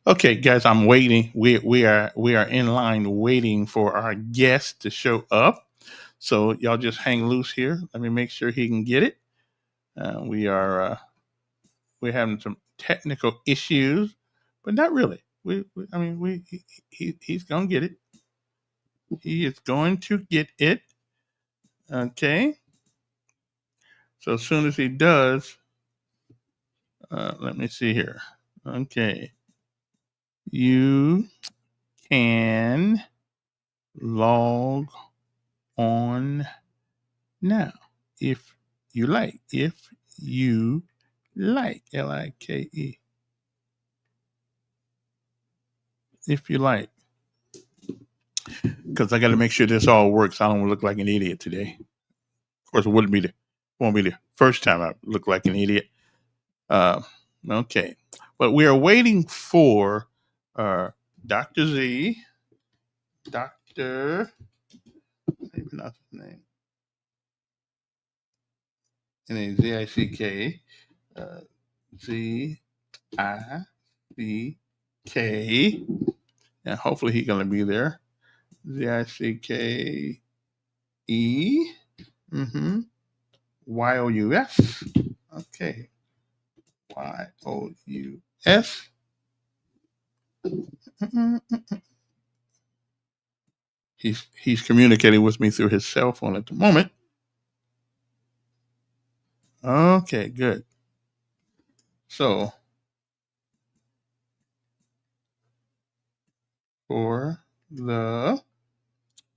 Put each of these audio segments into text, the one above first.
Okay, guys, I'm waiting. We are in line waiting for our guest to show up. So y'all just hang loose here. Let me make sure he can get it. We're having some technical issues, but not really. I mean, he's gonna get it. He is going to get it. Okay. So as soon as he does, let me see here. Okay. You can log on now if you like. If you like. Like. If you like. Because I got to make sure this all works. I don't look like an idiot today. Of course, it won't be the first time I look like an idiot. Uh, okay. But we are waiting for Dr. Z. Dr. Maybe not his name. And then Zick. Zick. And hopefully he's going to be there. Zicke. YOUS. Okay. YOUS. He's communicating with me through his cell phone at the moment. Okay, good. So for the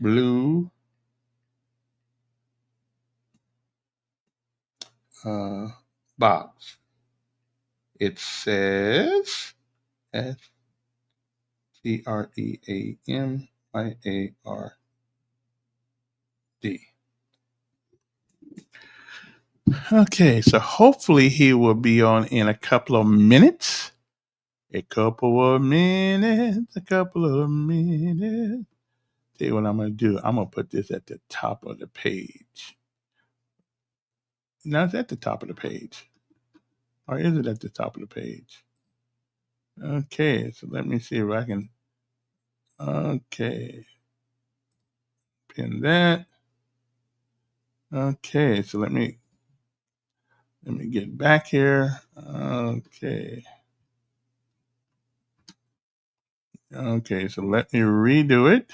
blue box, it says STREAMYARD. Okay, so hopefully he will be on in a couple of minutes. A couple of minutes. Tell you what I'm going to do. I'm going to put this at the top of the page. Now it's at the top of the page. Or is it at the top of the page? Okay, so let me see if I can. Okay. Pin that. Okay, so let me get back here. Okay. Okay, so let me redo it.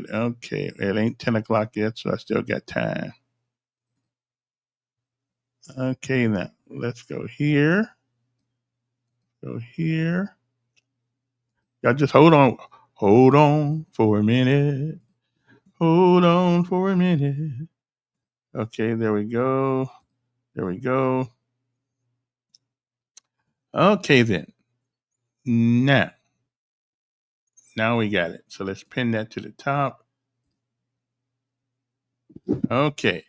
Okay, it ain't 10 o'clock yet, so I still got time. Okay, now let's go here. Go here. Y'all just hold on. Hold on for a minute. Hold on for a minute. Okay, there we go. Okay, then. Now we got it. So let's pin that to the top. Okay.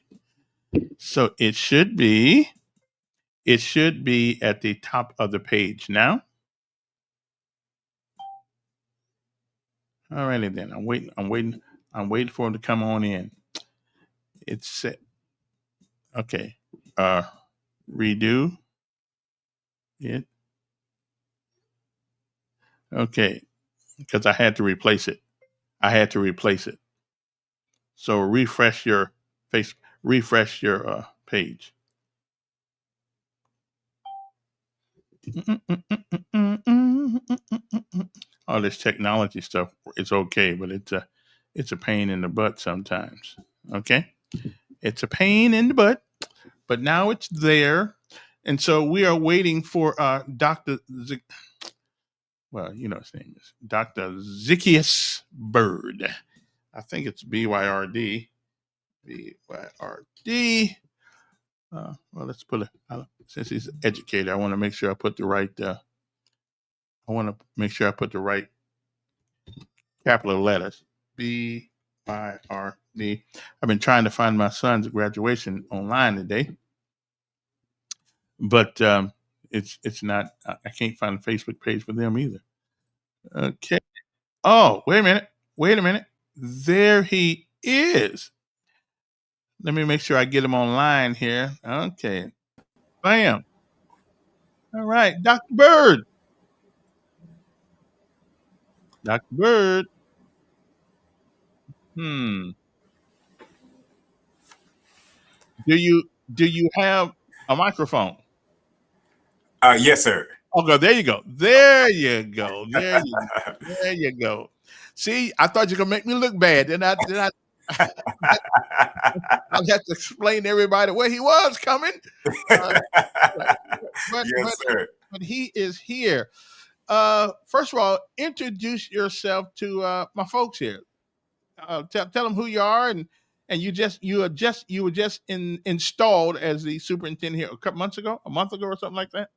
So it should be at the top of the page now. All righty then. I'm waiting for him to come on in. It's set. Okay. Redo it. Okay. Because I had to replace it. So refresh your page. All this technology stuff, it's okay, but it's a pain in the butt sometimes. Okay? It's a pain in the butt, but now it's there. And so we are waiting for Dr. Well, you know his name is Dr. Zickeyous Byrd. I think it's Byrd. Byrd. Well, let's put since he's an educator, I want to make sure I put the right. Capital letters. Byrd. I've been trying to find my son's graduation online today, but it's not. I can't find a Facebook page for them either. Okay. Oh, wait a minute. Wait a minute. There he is. Let me make sure I get him online here. Okay. Bam. All right. Dr. Byrd. Dr. Byrd. Hmm. Do you have a microphone? Yes, sir. Okay, there you go. There you go. There you go. See, I thought you were gonna make me look bad. Then I I'll have to explain to everybody where he was coming. Uh, but but Yes, but sir. but he is here. First of all, introduce yourself to my folks here. Tell them who you are, and you were just installed as the superintendent here a couple months ago, a month ago, or something like that.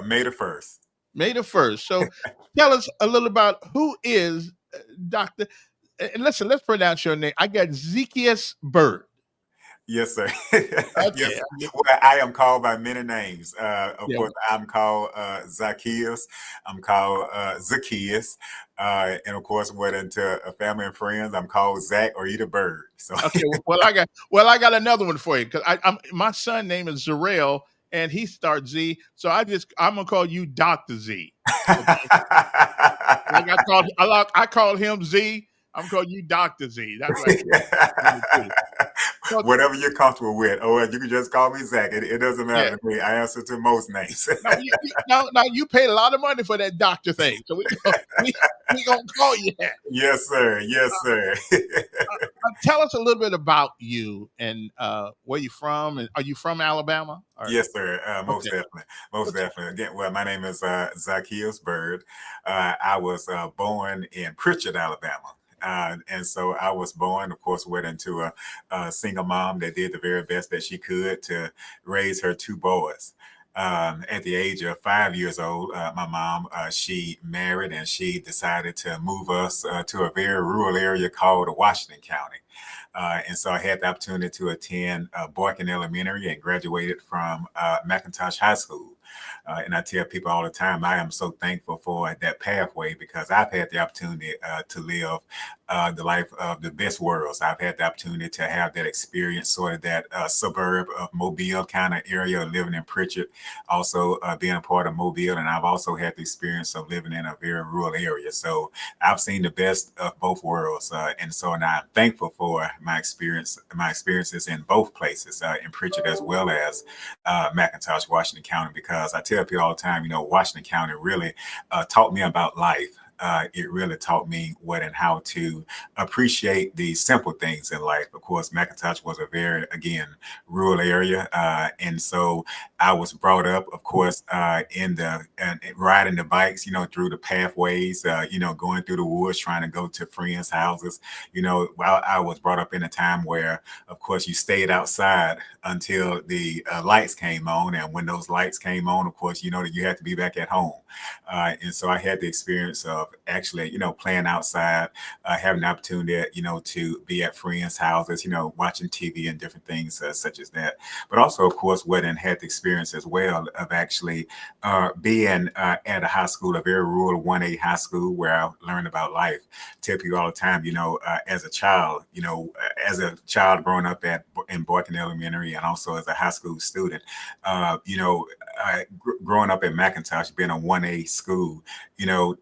May the 1st. May the first. So, tell us a little about who is Doctor. And listen, let's pronounce your name. I got Zickeyous Byrd. Yes, sir. Okay. Yes. Well, I am called by many names. Of Yeah. course, I'm called Zickeyous. I'm called Zickeyous. And of course, went into a family and friends. I'm called Zach or either Bird. So Okay. Well, I got another one for you because I'm my son name is Zarel and he starts Z. So I'm gonna call you Doctor Z. Okay. Like I called him Z. I'm calling you Doctor Z. That's right. So, whatever you're comfortable with, or you can just call me Zach. It doesn't yeah. matter to me. I answer to most names. Now you paid a lot of money for that doctor thing, so we gonna call you that. Yes, sir. Yes, sir. Tell us a little bit about you and where you from, and are you from Alabama? Or Yes, sir. Most okay, definitely. Most what's definitely. Again, well, my name is Zickeyous Byrd. I was born in Pritchard, Alabama. And so I was born, of course, went into a single mom that did the very best that she could to raise her two boys. At the age of 5 years old, my mom, she married and she decided to move us to a very rural area called Washington County. And so I had the opportunity to attend Boykin Elementary and graduated from McIntosh High School. And I tell people all the time, I am so thankful for that pathway because I've had the opportunity to live the life of the best worlds. I've had the opportunity to have that experience, sort of that suburb of Mobile kind of area, living in Pritchard, also being a part of Mobile. And I've also had the experience of living in a very rural area. So I've seen the best of both worlds. And so now I'm thankful for my experiences in both places, in Pritchard as well as McIntosh, Washington County, because I tell people all the time, Washington County really taught me about life. It really taught me what and how to appreciate the simple things in life. Of course, McIntosh was a very, again, rural area. And so I was brought up, of course, riding the bikes, through the pathways, going through the woods, trying to go to friends' houses. While I was brought up in a time where, of course, you stayed outside until the lights came on. And when those lights came on, of course, that you had to be back at home. And so I had the experience of actually, playing outside, having the opportunity, to be at friends' houses, watching TV and different things such as that. But also, of course, went and had the experience as well of actually being at a high school, a very rural 1A high school where I learned about life. Tell people all the time, as a child growing up in Boykin Elementary and also as a high school student, growing up in McIntosh, being a 1A school,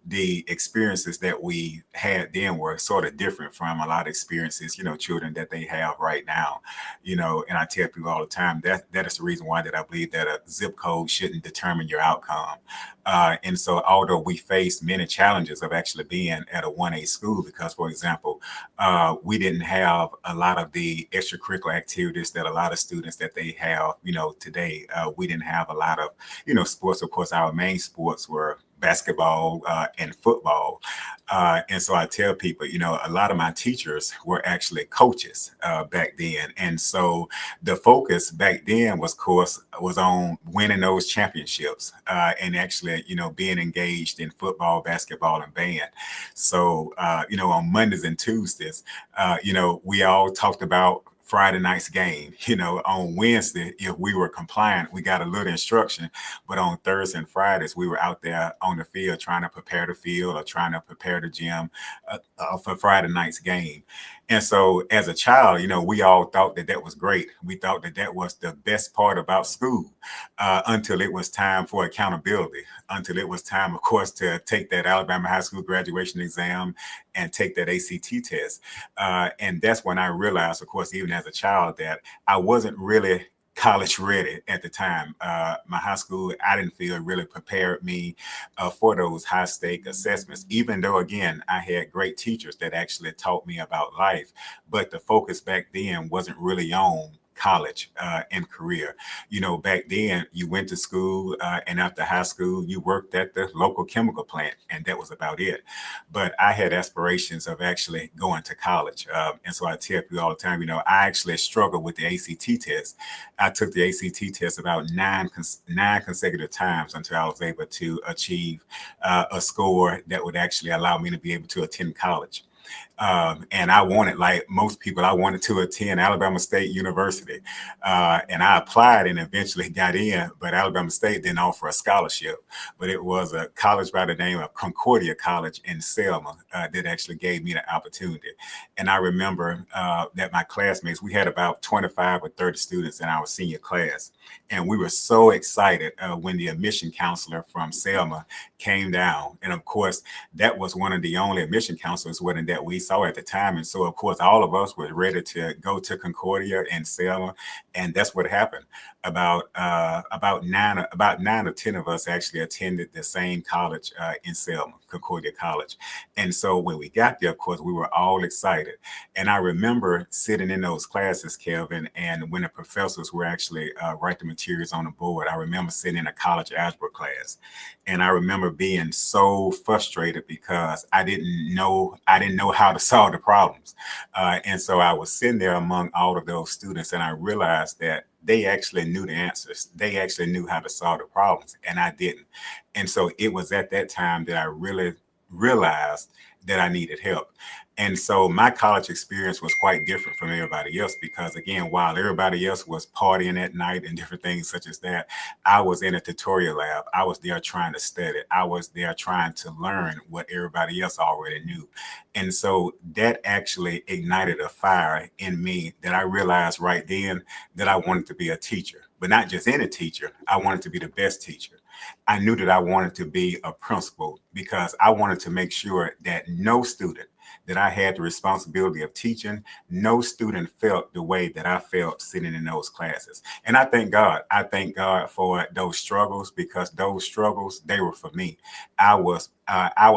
the experiences that we had then were sort of different from a lot of experiences, children that they have right now, and I tell people all the time that is the reason why that I believe that a zip code shouldn't determine your outcome. And so although we faced many challenges of actually being at a 1A school, because for example, we didn't have a lot of the extracurricular activities that a lot of students that they have, today. We didn't have a lot of, sports. Of course, our main sports were basketball and football. And so I tell people, a lot of my teachers were actually coaches back then. And so the focus back then was, of course, was on winning those championships and actually, being engaged in football, basketball, and band. So, on Mondays and Tuesdays, we all talked about Friday night's game. On Wednesday, if we were compliant, we got a little instruction. But on Thursday and Fridays, we were out there on the field trying to prepare the field or trying to prepare the gym for Friday night's game. And so, as a child, we all thought that that was great. We thought that that was the best part about school until it was time for accountability, until it was time, of course, to take that Alabama high school graduation exam and take that ACT test. And that's when I realized, of course, even as a child, that I wasn't really college ready at the time. My high school, I didn't feel really prepared me for those high stake assessments, even though, again, I had great teachers that actually taught me about life. But the focus back then wasn't really on college and career. Back then you went to school and after high school, you worked at the local chemical plant, and that was about it. But I had aspirations of actually going to college. And so I tell people all the time, I actually struggled with the ACT test. I took the ACT test about nine consecutive times until I was able to achieve a score that would actually allow me to be able to attend college. And I wanted, like most people, I wanted to attend Alabama State University. And I applied and eventually got in, but Alabama State didn't offer a scholarship. But it was a college by the name of Concordia College in Selma that actually gave me the opportunity. And I remember that my classmates, we had about 25 or 30 students in our senior class. And we were so excited when the admission counselor from Selma came down. And of course, that was one of the only admission counselors that we saw at the time. And so, of course, all of us were ready to go to Concordia and Selma. And that's what happened. About nine or 10 of us actually attended the same college in Selma, Concordia College. And so when we got there, of course, we were all excited. And I remember sitting in those classes, Kelvin, and when the professors were actually writing materials on the board, I remember sitting in a college algebra class. And I remember being so frustrated because I didn't know how to solve the problems. And so I was sitting there among all of those students, and I realized that they actually knew the answers. They actually knew how to solve the problems, and I didn't. And so it was at that time that I really realized that I needed help. And so my college experience was quite different from everybody else because, again, while everybody else was partying at night and different things such as that, I was in a tutorial lab. I was there trying to study. I was there trying to learn what everybody else already knew. And so that actually ignited a fire in me that I realized right then that I wanted to be a teacher, but not just any teacher. I wanted to be the best teacher. I knew that I wanted to be a principal because I wanted to make sure that no student that I had the responsibility of teaching, no student felt the way that I felt sitting in those classes. And I thank God. I thank God for those struggles because those struggles, they were for me. I was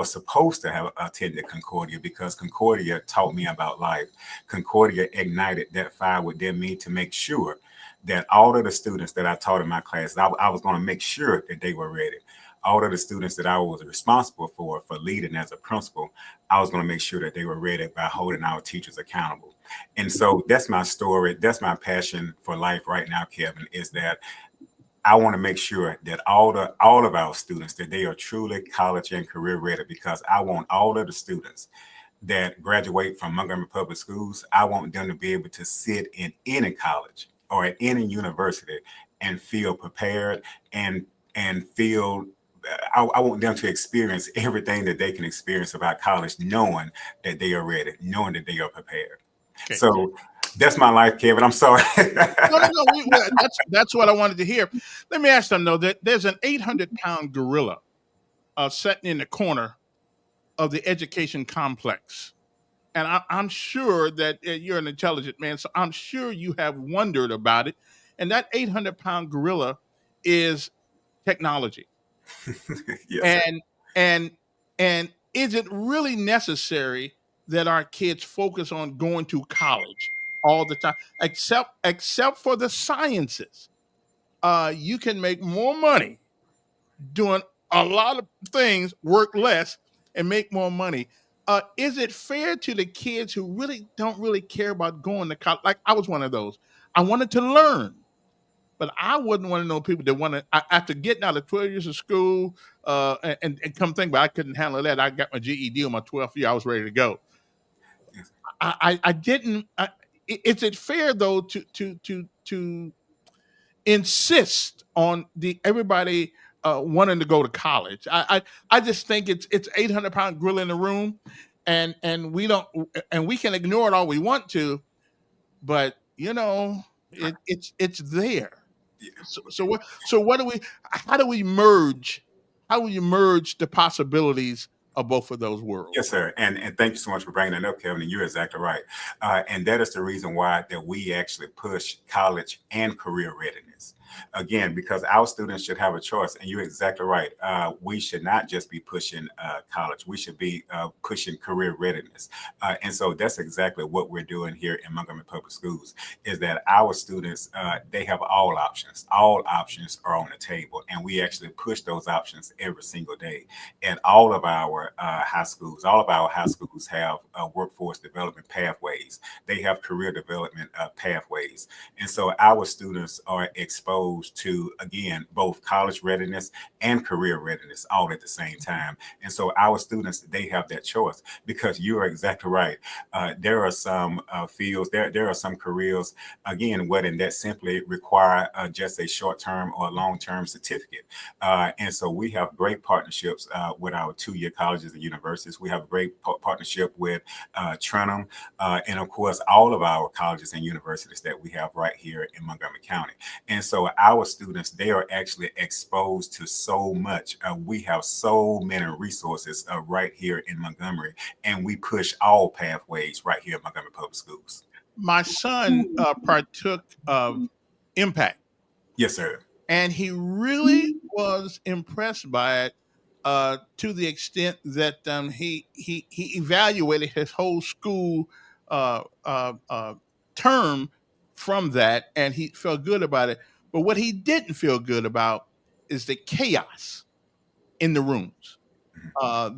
supposed to have attended Concordia because Concordia taught me about life. Concordia ignited that fire within me to make sure that all of the students that I taught in my class, I was going to make sure that they were ready. All of the students that I was responsible for leading as a principal, I was going to make sure that they were ready by holding our teachers accountable. And so that's my story. That's my passion for life right now, Kevin, is that I want to make sure that all of our students, that they are truly college and career ready, because I want all of the students that graduate from Montgomery Public Schools, I want them to be able to sit in any college or at any university and feel prepared and feel. I want them to experience everything that they can experience about college, knowing that they are ready, knowing that they are prepared. Okay. So that's my life, Kevin. I'm sorry. No, no, no. That's what I wanted to hear. Let me ask them though. That there's an 800-pound gorilla sitting in the corner of the education complex, and I'm sure that you're an intelligent man, so I'm sure you have wondered about it. And that 800-pound gorilla is technology. Yes, sir. And and and is it really necessary that our kids focus on going to college all the time, except for the sciences? You can make more money doing a lot of things, work less, and make more money. Is it fair to the kids who really don't really care about going to college? Like I was one of those. I wanted to learn, but I wouldn't want to know people that want to. After getting out of 12 years of school, and come think, but I couldn't handle that. I got my GED on my 12th year. I was ready to go. Yes. I didn't. is it fair though to insist on the everybody wanting to go to college? I just think it's 800-pound gorilla in the room, and we don't, and we can ignore it all we want to, but it's there. So what do we how do we merge how do we merge the possibilities of both of those Yes, worlds? sir. And thank you so much for bringing that up, Kevin. And you're exactly right. And that is the reason why that we actually push college and career readiness. Again, because our students should have a choice. And you're exactly right. We should not just be pushing college. We should be pushing career readiness. And so that's exactly what we're doing here in Montgomery Public Schools, is that our students, they have all options. All options are on the table. And we actually push those options every single day. And all of our high schools have workforce development pathways. They have career development pathways. And so our students are exposed to, again, both college readiness and career readiness all at the same time. And so our students, they have that choice, because you are exactly right. There are some fields, there are some careers, again, wherein that simply require just a short-term or long-term certificate. And so we have great partnerships with our two-year colleges and universities. We have a great partnership with Trenum, and of course, all of our colleges and universities that we have right here in Montgomery County. And so our students, they are actually exposed to so much. We have so many resources right here in Montgomery, and we push all pathways right here in Montgomery Public Schools. My son partook of Impact, Yes, sir. and he really was impressed by it, to the extent that he evaluated his whole school uh, term from that, and he felt good about it. But what he didn't feel good about is the chaos in the rooms,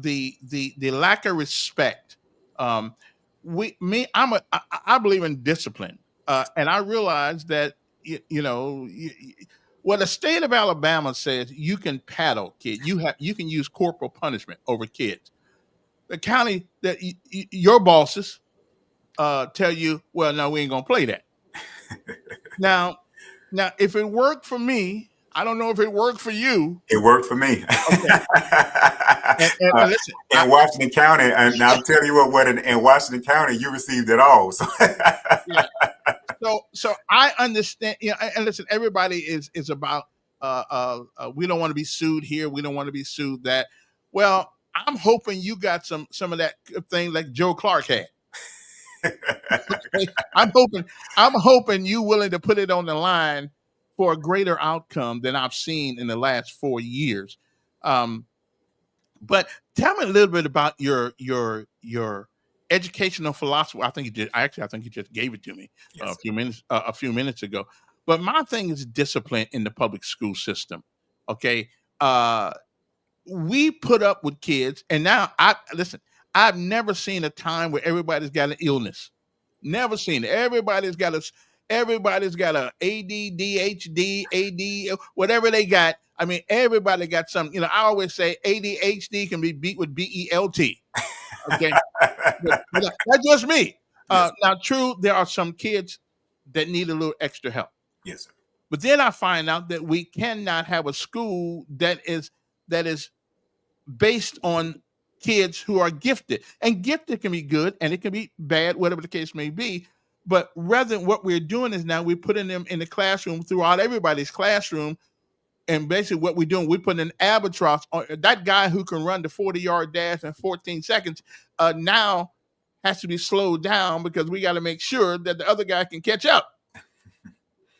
the lack of respect. Um, I believe in discipline, and I realize that what the state of Alabama says, you can paddle kids. You can use corporal punishment over kids. The county that your bosses tell you, well, no, we ain't gonna play that. Now, if it worked for me, I don't know if it worked for you. It worked for me. Okay, and listen, In Washington County, and I'll tell you what, in Washington County, you received it all. So yeah. So I understand. And listen, everybody is about. We don't want to be sued here. We don't want to be sued that. Well, I'm hoping you got some of that thing like Joe Clark had. Okay? I'm hoping you willing to put it on the line for a greater outcome than I've seen in the last 4 years. Um, but tell me a little bit about your educational philosophy. I think you did. Actually, I think you just gave it to me yes, a few minutes ago. But my thing is discipline in the public school system. Okay, uh, we put up with kids, and now I listen. I've never seen a time where everybody's got an illness. Never seen it. Everybody's got a AD, DHD, AD, whatever they got. I mean, everybody got something. I always say ADHD can be beat with BELT. Okay, but that's just me. yes, Now, true, there are some kids that need a little extra help, yes, sir. but then I find out that we cannot have a school that is based on kids who are gifted. And gifted can be good and it can be bad, whatever the case may be. But rather, what we're doing is now we're putting them in the classroom throughout everybody's classroom. And basically, what we're doing, we're putting an albatross on that guy who can run the 40-yard dash in 14 seconds. Now has to be slowed down because we got to make sure that the other guy can catch up.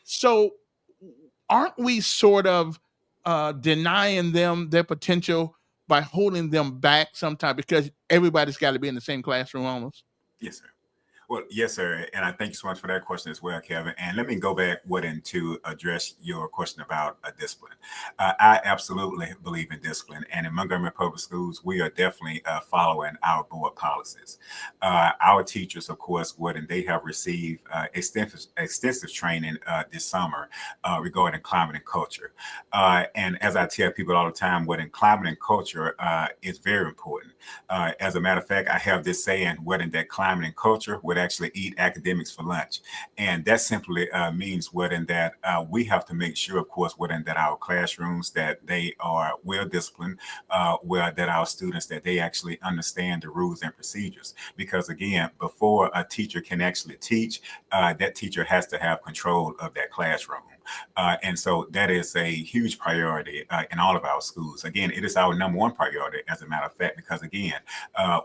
So, aren't we sort of denying them their potential by holding them back sometimes because everybody's got to be in the same classroom almost? Yes, sir. Well, yes, sir. And I thank you so much for that question as well, Kevin. And let me go back, to address your question about discipline. I absolutely believe in discipline. And in Montgomery Public Schools, we are definitely following our board policies. Our teachers, of course, and they have received extensive training this summer regarding climate and culture. And as I tell people all the time, in climate and culture is very important. As a matter of fact, I have this saying, in that climate and culture, would actually eat academics for lunch. And that simply means what in that we have to make sure, of course, what in that our classrooms that they are well disciplined, where that our students that they actually understand the rules and procedures. Because again, before a teacher can actually teach, that teacher has to have control of that classroom. And so that is a huge priority in all of our schools. Again, it is our number one priority, as a matter of fact, because again,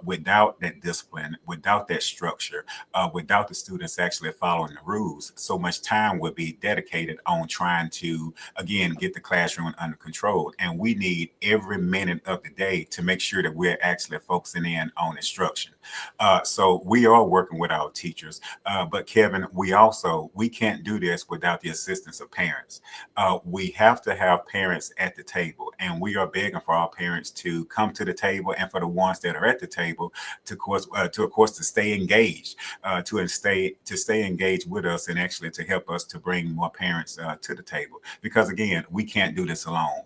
without that discipline, without that structure, without the students actually following the rules, so much time would be dedicated on trying to, again, get the classroom under control. And we need every minute of the day to make sure that we're actually focusing in on instruction. So we are working with our teachers, but Kevin, we can't do this without the assistance of parents. We have to have parents at the table, and we are begging for our parents to come to the table, and for the ones that are at the table, of course, to stay engaged, to stay engaged with us, and actually to help us to bring more parents to the table. Because again, we can't do this alone.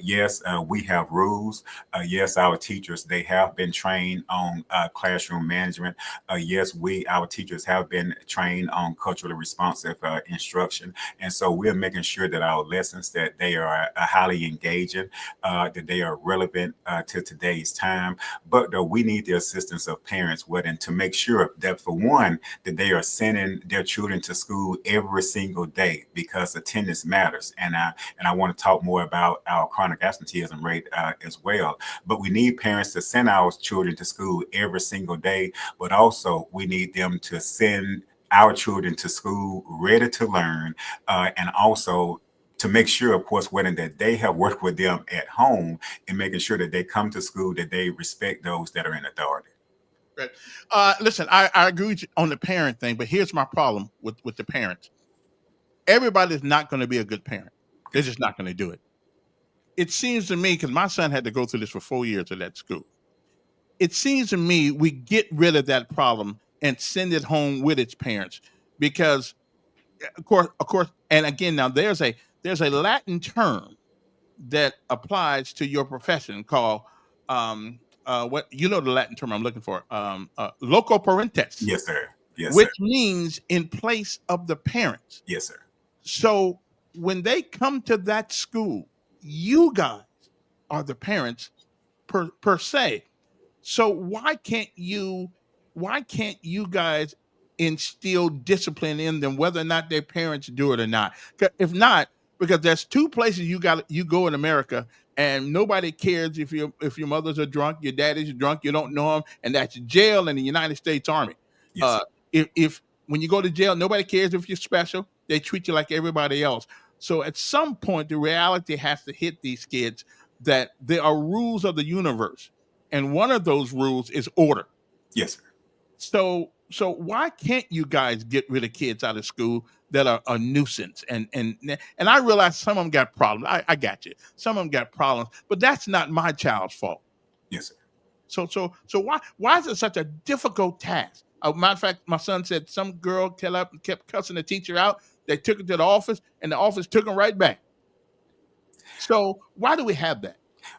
Yes, we have rules. Yes, our teachers they have been trained on classroom management. Yes, our teachers have been trained on culturally responsive instruction, and so we're making sure that our lessons that they are highly engaging, that they are relevant to today's time. But we need the assistance of parents, to make sure that for one, that they are sending their children to school every single day, because attendance matters. And I want to talk more about our chronic absenteeism rate as well. But we need parents to send our children to school every single day, but also we need them to send our children to school ready to learn, and also to make sure, of course, when that they have worked with them at home and making sure that they come to school, that they respect those that are in authority. Right. Listen, I agree with you on the parent thing, but here's my problem with the parents. Everybody's not going to be a good parent. They're Yes, just not going to do it. It seems to me, because my son had to go through this for 4 years at that school. It seems to me we get rid of that problem and send it home with its parents, because of course, and again, now there's a Latin term that applies to your profession called what you know the Latin term I'm looking for, loco parentes, yes, sir. Yes, sir. which means in place of the parents. Yes, sir. So when they come to that school, you guys are the parents per se. So why can't you guys instill discipline in them, whether or not their parents do it or not? If not, because there's two places you go in America, and nobody cares if your mothers are drunk, your daddy's drunk, you don't know them, and that's jail in the United States Army. Yes, Uh, sir. if when you go to jail, nobody cares if you're special. They treat you like everybody else. So at some point, the reality has to hit these kids that there are rules of the universe, and one of those rules is order. Yes, sir. So why can't you guys get rid of kids out of school that are a nuisance? And I realize some of them got problems. I got you. Some of them got problems, but that's not my child's fault. Yes, sir. So why is it such a difficult task? Matter of fact, my son said some girl kept cussing the teacher out. They took it to the office, and the office took them right back. So why do we have that?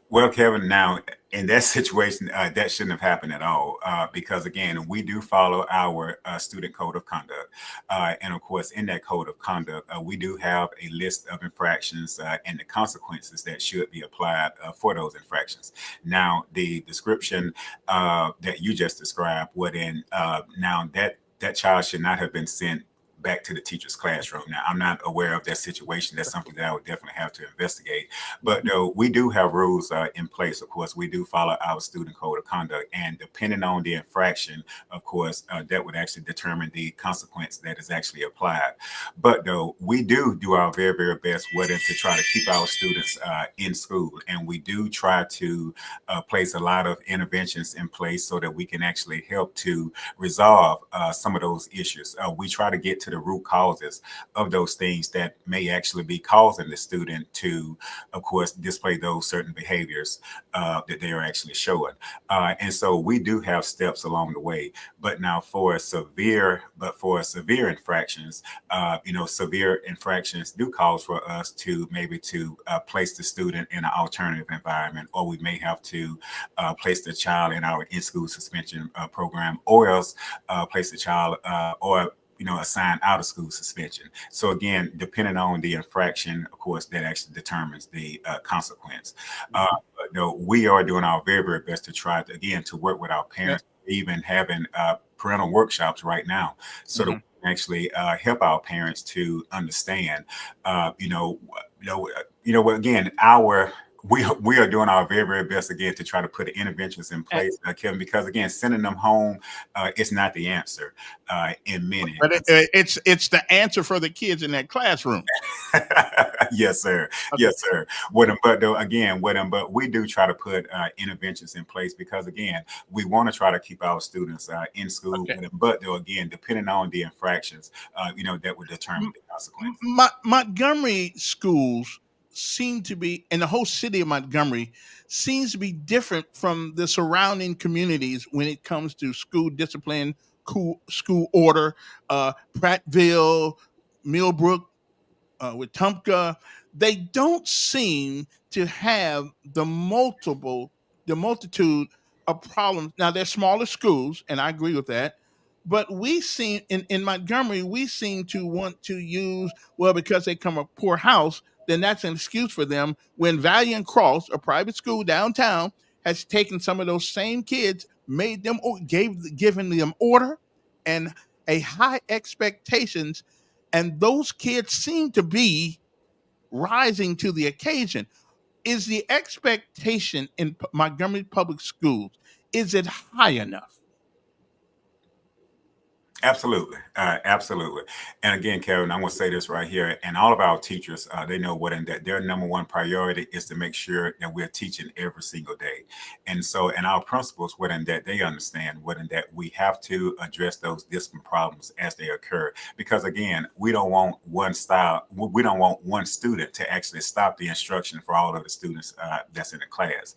Well, Kevin, now in that situation, that shouldn't have happened at all, because again, we do follow our student code of conduct, and of course, in that code of conduct, we do have a list of infractions and the consequences that should be applied for those infractions. Now, the description that you just described, now that child should not have been sent back to the teacher's classroom. Now, I'm not aware of that situation. That's something that I would definitely have to investigate. But no, we do have rules in place. Of course, we do follow our student code of conduct, and depending on the infraction, of course, that would actually determine the consequence that is actually applied. But though we do our very, very best to try to keep our students in school, and we do try to place a lot of interventions in place so that we can actually help to resolve some of those issues. We try to get to the root causes of those things that may actually be causing the student to, of course, display those certain behaviors that they are actually showing. And so we do have steps along the way. But now for severe infractions, severe infractions do cause for us to maybe to place the student in an alternative environment, or we may have to place the child in our in-school suspension program, or else place the child or assign out of school suspension. So again, depending on the infraction, of course, that actually determines the consequence. We are doing our very, very best to try to, again, to work with our Yeah. parents, even having parental workshops right now, so that we Mhm. can actually help our parents to understand, again, we are doing our very, very best again to try to put interventions in A- place, Kevin, because again, sending them home is not the answer in many. But it's the answer for the kids in that classroom. Yes, sir. Okay. Yes, sir. What but though again, but we do try to put interventions in place because again, we want to try to keep our students in school. Okay. But though again, depending on the infractions, that would determine the consequence. Montgomery schools seem to be, and the whole city of Montgomery seems to be different from the surrounding communities when it comes to school discipline, school order. Prattville, Millbrook, with Tumpka, they don't seem to have the multitude of problems. Now they're smaller schools, and I agree with that. But we seem in Montgomery, we seem to want to use, well, because they come a poor house, then that's an excuse for them. When Valiant Cross, a private school downtown, has taken some of those same kids, made them given them order and a high expectations, and those kids seem to be rising to the occasion. Is the expectation in Montgomery public schools, is it high enough? Absolutely, absolutely. And again, Kevin, I'm going to say this right here, and all of our teachers, they know what and that their number one priority is to make sure that we're teaching every single day. And so, and our principals, what in that they understand, what in that we have to address those discipline problems as they occur, because again, we don't want one student to actually stop the instruction for all of the students that's in the class.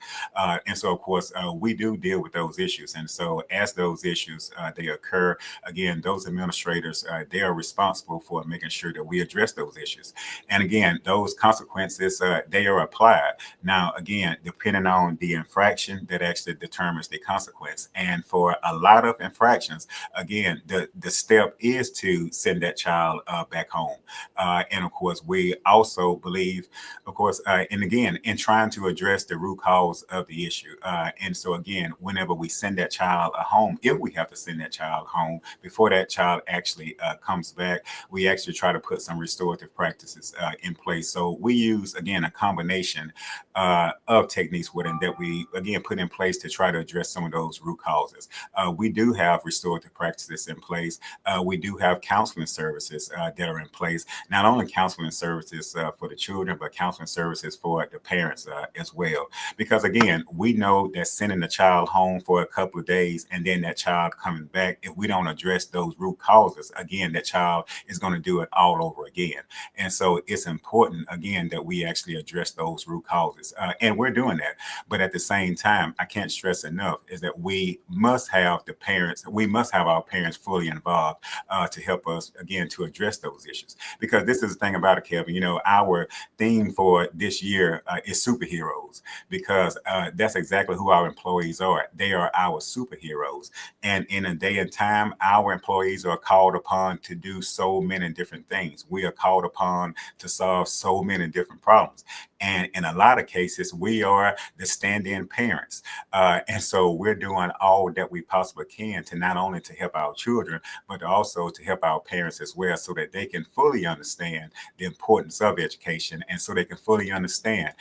And so, of course, we do deal with those issues. And so, as those issues they occur, again, those administrators, they are responsible for making sure that we address those issues. And again, those consequences, they are applied. Now, again, depending on the infraction, that actually determines the consequence. And for a lot of infractions, again, the step is to send that child back home. And of course, we also believe, of course, and again, in trying to address the root cause of the issue. And so, again, whenever we send that child home, if we have to send that child home, before that child actually comes back, we actually try to put some restorative practices in place. So we use, again, a combination of techniques within that we, again, put in place to try to address some of those root causes. We do have restorative practices in place. We do have counseling services that are in place. Not only counseling services for the children, but counseling services for the parents as well. Because again, we know that sending the child home for a couple of days and then that child coming back, if we don't address those root causes, again, that child is going to do it all over again. And so it's important, again, that we actually address those root causes. And we're doing that. But at the same time, I can't stress enough is that we must have our parents fully involved to help us, again, to address those issues. Because this is the thing about it, Kevin, our theme for this year is superheroes, because that's exactly who our employees are. They are our superheroes. And in a day and time, our employees are called upon to do so many different things. We are called upon to solve so many different problems. And in a lot of cases, we are the stand-in parents. And so we're doing all that we possibly can to not only to help our children, but also to help our parents as well, so that they can fully understand the importance of education, and so they can fully understand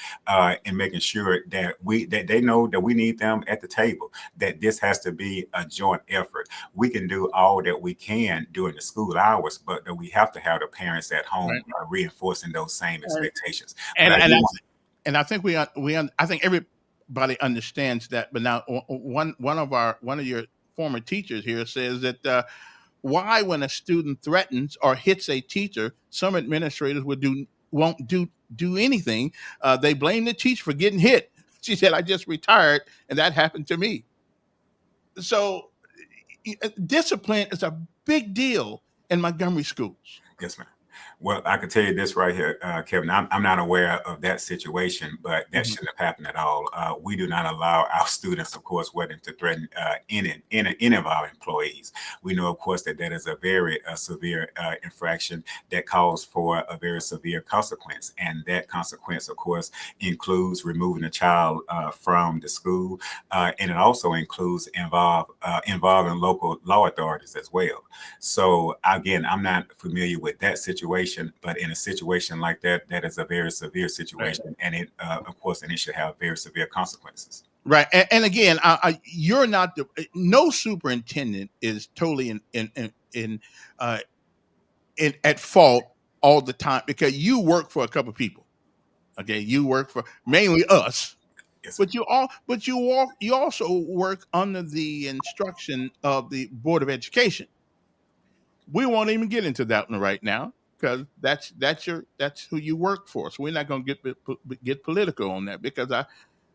in making sure that they know that we need them at the table, that this has to be a joint effort. We can do all that we can during the school hours, but that we have to have the parents at home Right. reinforcing those same And expectations. But and I and do I, want and I think I think everybody understands that. But now one of your former teachers here says that why when a student threatens or hits a teacher, some administrators won't do anything. They blame the teacher for getting hit. She said, "I just retired, and that happened to me." So discipline is a big deal in Montgomery schools. Yes, ma'am. Well, I can tell you this right here, Kevin. I'm not aware of that situation, but that Mhm. shouldn't have happened at all. We do not allow our students, of course, whether to threaten any of our employees. We know, of course, that that is a very severe infraction that calls for a very severe consequence, and that consequence, of course, includes removing a child from the school, and it also includes involving local law authorities as well. So again, I'm not familiar with that situation, but in a situation like that, that is a very severe Right. situation, and it, of course, and it should have very severe consequences. Right. And again, you're not the no superintendent is totally uh, at fault all the time because you work for a couple of people. Okay, you work for mainly us, Yes, sir. but you also work under the instruction of the Board of Education. We won't even get into that one right now because that's who you work for. So we're not going to get political on that because I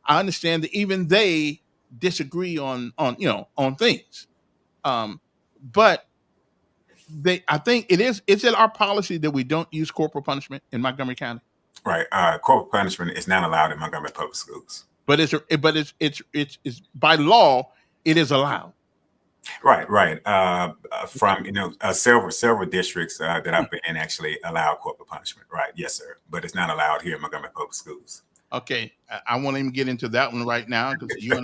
understand that even they disagree on things. Um, but they I think it's in our policy that we don't use corporal punishment in Montgomery County. Right. Corporal punishment is not allowed in Montgomery Public Schools. But it's by law it is allowed. Right, right. From several districts that I've been in actually allow corporal punishment. Right, yes, sir. But it's not allowed here in Montgomery Public Schools. Okay, I won't even get into that one right now because you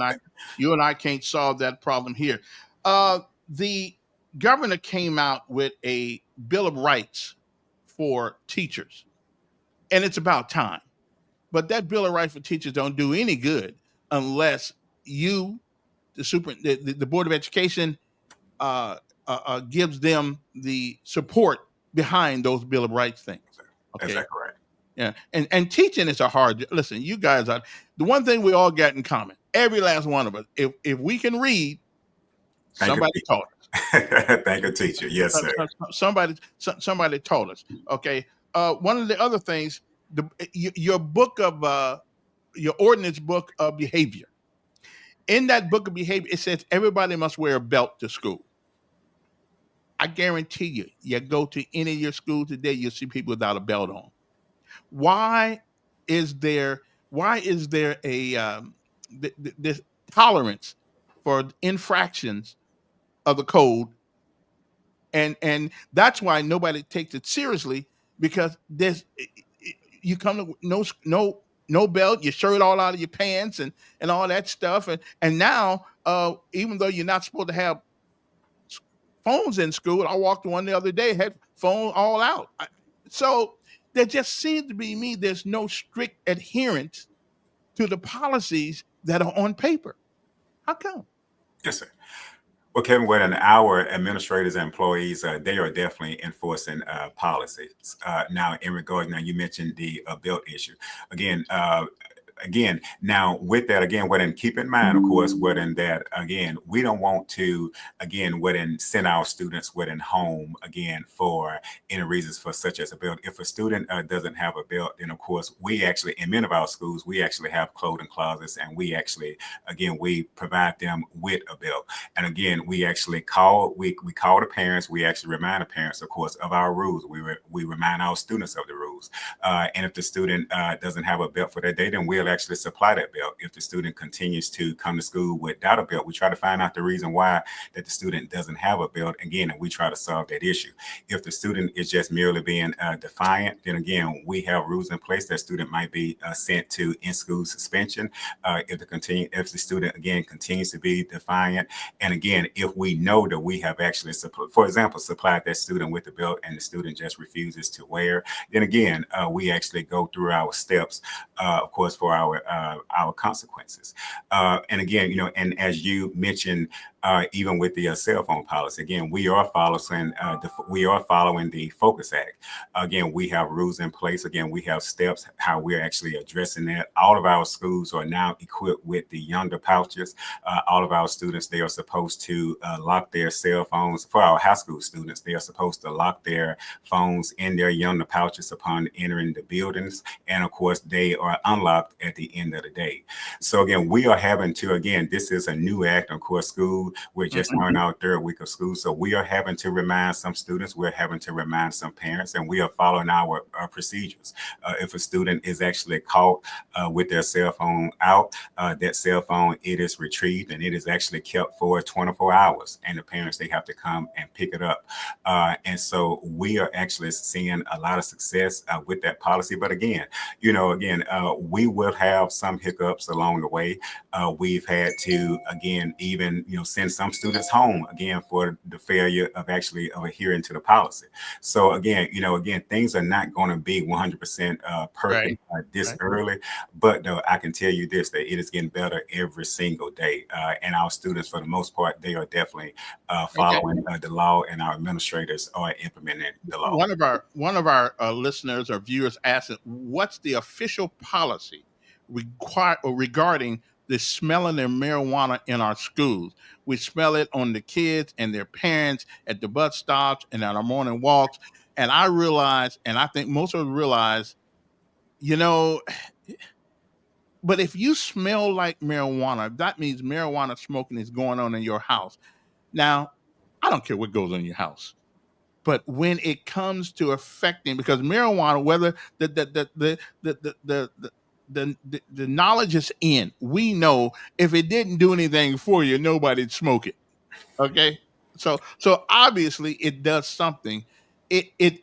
and I can't solve that problem here. The governor came out with a Bill of Rights for teachers, and it's about time. But that Bill of Rights for teachers don't do any good unless you, the Board of Education, uh, gives them the support behind those Bill of Rights things. Okay, Exactly right. yeah, and teaching is a hard. Listen, you guys are the one thing we all got in common. Every last one of us. If we can read, Thank you, somebody taught us. teacher. Thank you, teacher. Yes, sir. Somebody taught us. Okay. One of the other things, your book of your ordinance book of behavior. In that book of behavior, it says everybody must wear a belt to school. I guarantee you, you go to any of your schools today, you'll see people without a belt on. Why is there a this tolerance for infractions of the code, and that's why nobody takes it seriously because you come to no belt, your shirt all out of your pants and all that stuff, and now even though you're not supposed to have phones in school. I walked one the other day, had phone all out. So there just seems to be there's no strict adherence to the policies that are on paper. How come? Yes, sir. Well, Kevin, well, our administrators and employees, they are definitely enforcing policies. Now, in regard, now you mentioned the belt issue. Again, now with that, again, what and keep in mind, of course, what in that, again, we don't want to, again, what and send our students what in home, again, for any reasons for such as a belt. If a student doesn't have a belt, then of course, we actually, in many of our schools, we actually have clothing closets and we actually, again, we provide them with a belt. And again, we actually we call the parents, we actually remind the parents, of course, of our rules. We remind our students of the rules. And if the student doesn't have a belt for that day, then we'll actually supply that belt. If the student continues to come to school without a belt, we try to find out the reason why that the student doesn't have a belt again, and we try to solve that issue. If the student is just merely being defiant, then again, we have rules in place that student might be sent to in-school suspension. If the student again continues to be defiant, and again, if we know that we have actually, for example, supplied that student with the belt and the student just refuses to wear, then again, we actually go through our steps, of course, for our consequences. And again, and as you mentioned, even with the cell phone policy. Again, we are following the Focus Act. Again, we have rules in place. Again, we have steps how we're actually addressing that. All of our schools are now equipped with the Yonder pouches. All of our students, they are supposed to lock their cell phones. For our high school students, they are supposed to lock their phones in their Yonder pouches upon entering the buildings. And of course, they are unlocked at the end of the day. So again, we are having to, again, this is a new act. Of course, school, we're just starting our third week of school. So we are having to remind some students, we're having to remind some parents, and we are following our procedures. If a student is actually caught with their cell phone out, that cell phone, it is retrieved and it is actually kept for 24 hours. And the parents, they have to come and pick it up. And so we are actually seeing a lot of success with that policy. But again, we will have some hiccups along the way. We've had to, again, even, send some students home, again, for the failure of actually adhering to the policy. So again, things are not going to be 100% perfect this early. But though, I can tell you this, that it is getting better every single day. And our students, for the most part, they are definitely following the law, and our administrators are implementing the law. One of our listeners or viewers asked, "What's the official policy regarding the smelling of marijuana in our schools? We smell it on the kids and their parents at the bus stops and on our morning walks." And I realize, and I think most of us realize, but if you smell like marijuana, that means marijuana smoking is going on in your house. Now, I don't care what goes on in your house. But when it comes to affecting, because marijuana, whether the knowledge is in, we know if it didn't do anything for you, nobody'd smoke it. Okay, so obviously it does something. It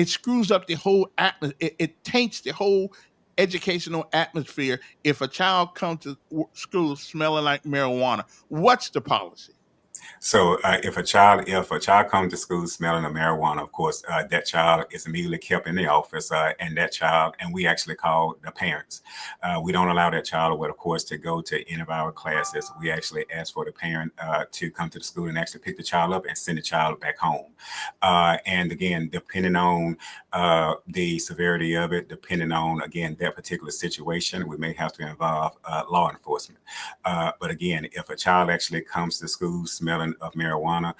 screws up the whole atmosphere. It taints the whole educational atmosphere if a child comes to school smelling like marijuana. What's the policy? So if a child comes to school smelling of marijuana, of course, that child is immediately kept in the office, and we actually call the parents. We don't allow that child, of course, to go to any of our classes. We actually ask for the parent to come to the school and actually pick the child up and send the child back home. And again, depending on the severity of it, depending on, again, that particular situation, we may have to involve law enforcement. But again, if a child actually comes to school smelling of marijuana,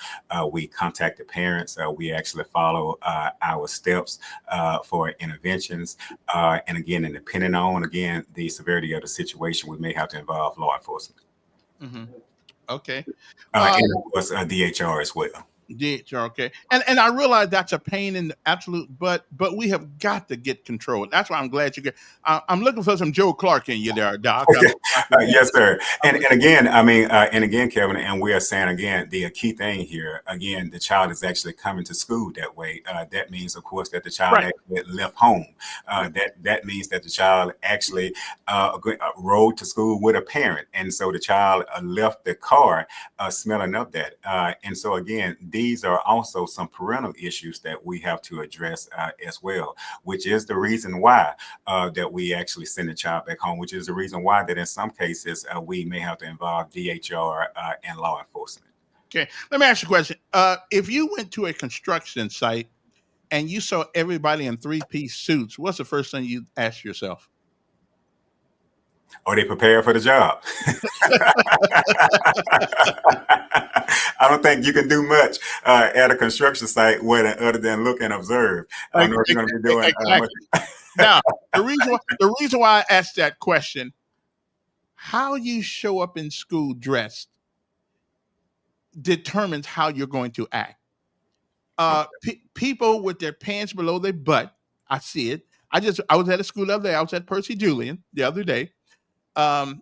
we contact the parents. We actually follow our steps for interventions. And again, and depending on, again, the severity of the situation, we may have to involve law enforcement. Mm-hmm. Okay. And of course, DHR as well. DHR, okay. And I realize that's a pain in the absolute, but we have got to get control. That's why I'm glad you get. I'm looking for some Joe Clark in you there, Doc. Yes, sir. And again, Kevin, and we are saying again, the key thing here, again, the child is actually coming to school that way. That means, of course, that the child actually left home. That means that the child actually rode to school with a parent, and so the child left the car smelling of that. And so again, these are also some parental issues that we have to address as well, which is the reason why that we actually send the child back home, which is the reason why that in some cases we may have to involve DHR and law enforcement. Okay, let me ask you a question. If you went to a construction site and you saw everybody in three-piece suits, what's the first thing you ask yourself? Are they prepared for the job? I don't think you can do much at a construction site other than look and observe. I don't know if you're going to be doing much. Now, the reason why I asked that question, how you show up in school dressed determines how you're going to act. People with their pants below their butt, I see it. I was at a school the other day. I was at Percy Julian the other day. The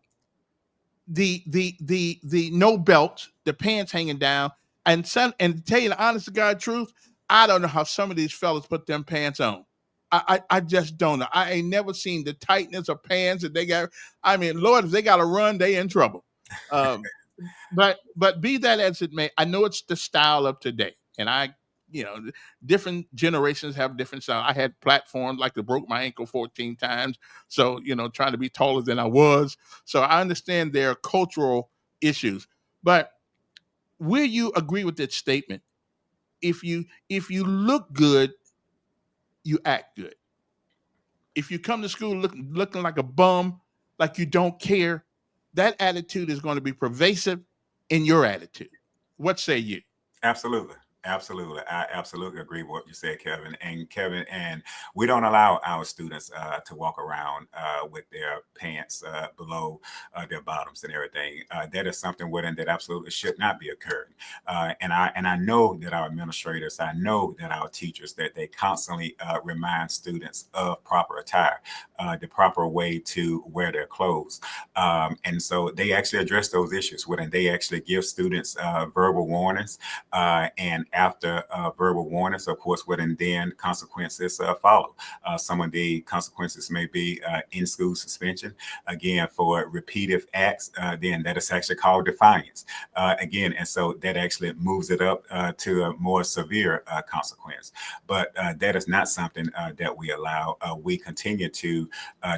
no belt, the pants hanging down, and to tell you the honest to God truth, I don't know how some of these fellas put them pants on. I just don't know. I ain't never seen the tightness of pants that they got. I mean, Lord, if they got to run, they in trouble. But be that as it may, I know it's the style of today, and different generations have different style. I had platforms like that broke my ankle 14 times. So, trying to be taller than I was. So I understand there are cultural issues. But will you agree with that statement? If you look good, you act good. If you come to school looking like a bum, like you don't care, that attitude is going to be pervasive in your attitude. What say you? Absolutely. Absolutely. I absolutely agree with what you said, Kevin. And Kevin, and we don't allow our students to walk around with their pants below their bottoms and everything. That is something within that absolutely should not be occurring. And I know that our administrators, I know that our teachers, that they constantly remind students of proper attire, the proper way to wear their clothes. And so they actually address those issues when they actually give students verbal warnings, and after verbal warnings, of course, what and then consequences follow. Some of the consequences may be in-school suspension, again, for repeated acts. Then that is actually called defiance. Again, and so that actually moves it up to a more severe consequence. But that is not something that we allow. We continue to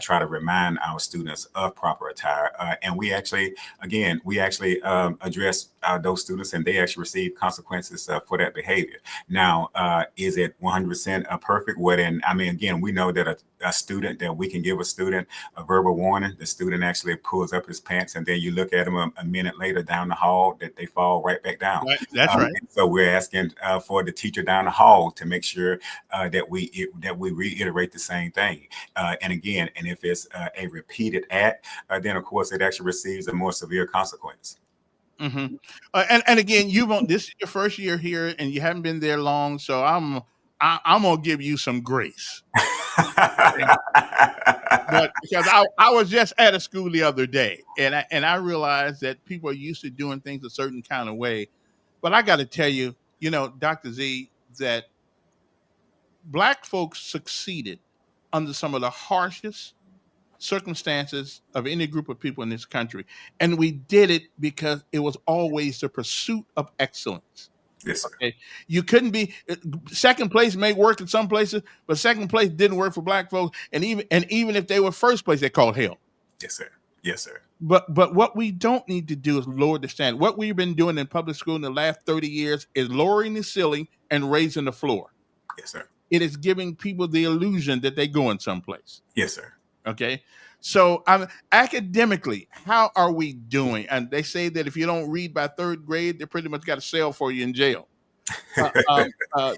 try to remind our students of proper attire, and we actually, again, we actually address those students, and they actually receive consequences for that behavior. Now, is it 100% perfect? Well, then, I mean, again, we know that a student, that we can give a student a verbal warning, the student actually pulls up his pants, and then you look at them a minute later down the hall, that they fall right back down. Right. That's right. And so we're asking for the teacher down the hall to make sure that we reiterate the same thing. And again, and if it's a repeated act, then of course it actually receives a more severe consequence. Hmm. And again, you won't. This is your first year here, and you haven't been there long, so I'm gonna give you some grace. Okay? But because I was just at a school the other day, and I realized that people are used to doing things a certain kind of way. But I got to tell you, Dr. Z, that black folks succeeded under some of the harshest circumstances of any group of people in this country. And we did it because it was always the pursuit of excellence. Yes, sir. Okay. You couldn't be second place may work in some places, but second place didn't work for black folks. And even if they were first place, they called hell. Yes, sir. Yes, sir. But what we don't need to do is lower the standard. What we've been doing in public school in the last 30 years is lowering the ceiling and raising the floor. Yes, sir. It is giving people the illusion that they're going someplace. Yes, sir. Okay. So academically, how are we doing? And they say that if you don't read by third grade, they pretty much got a cell for you in jail. Uh, um, uh,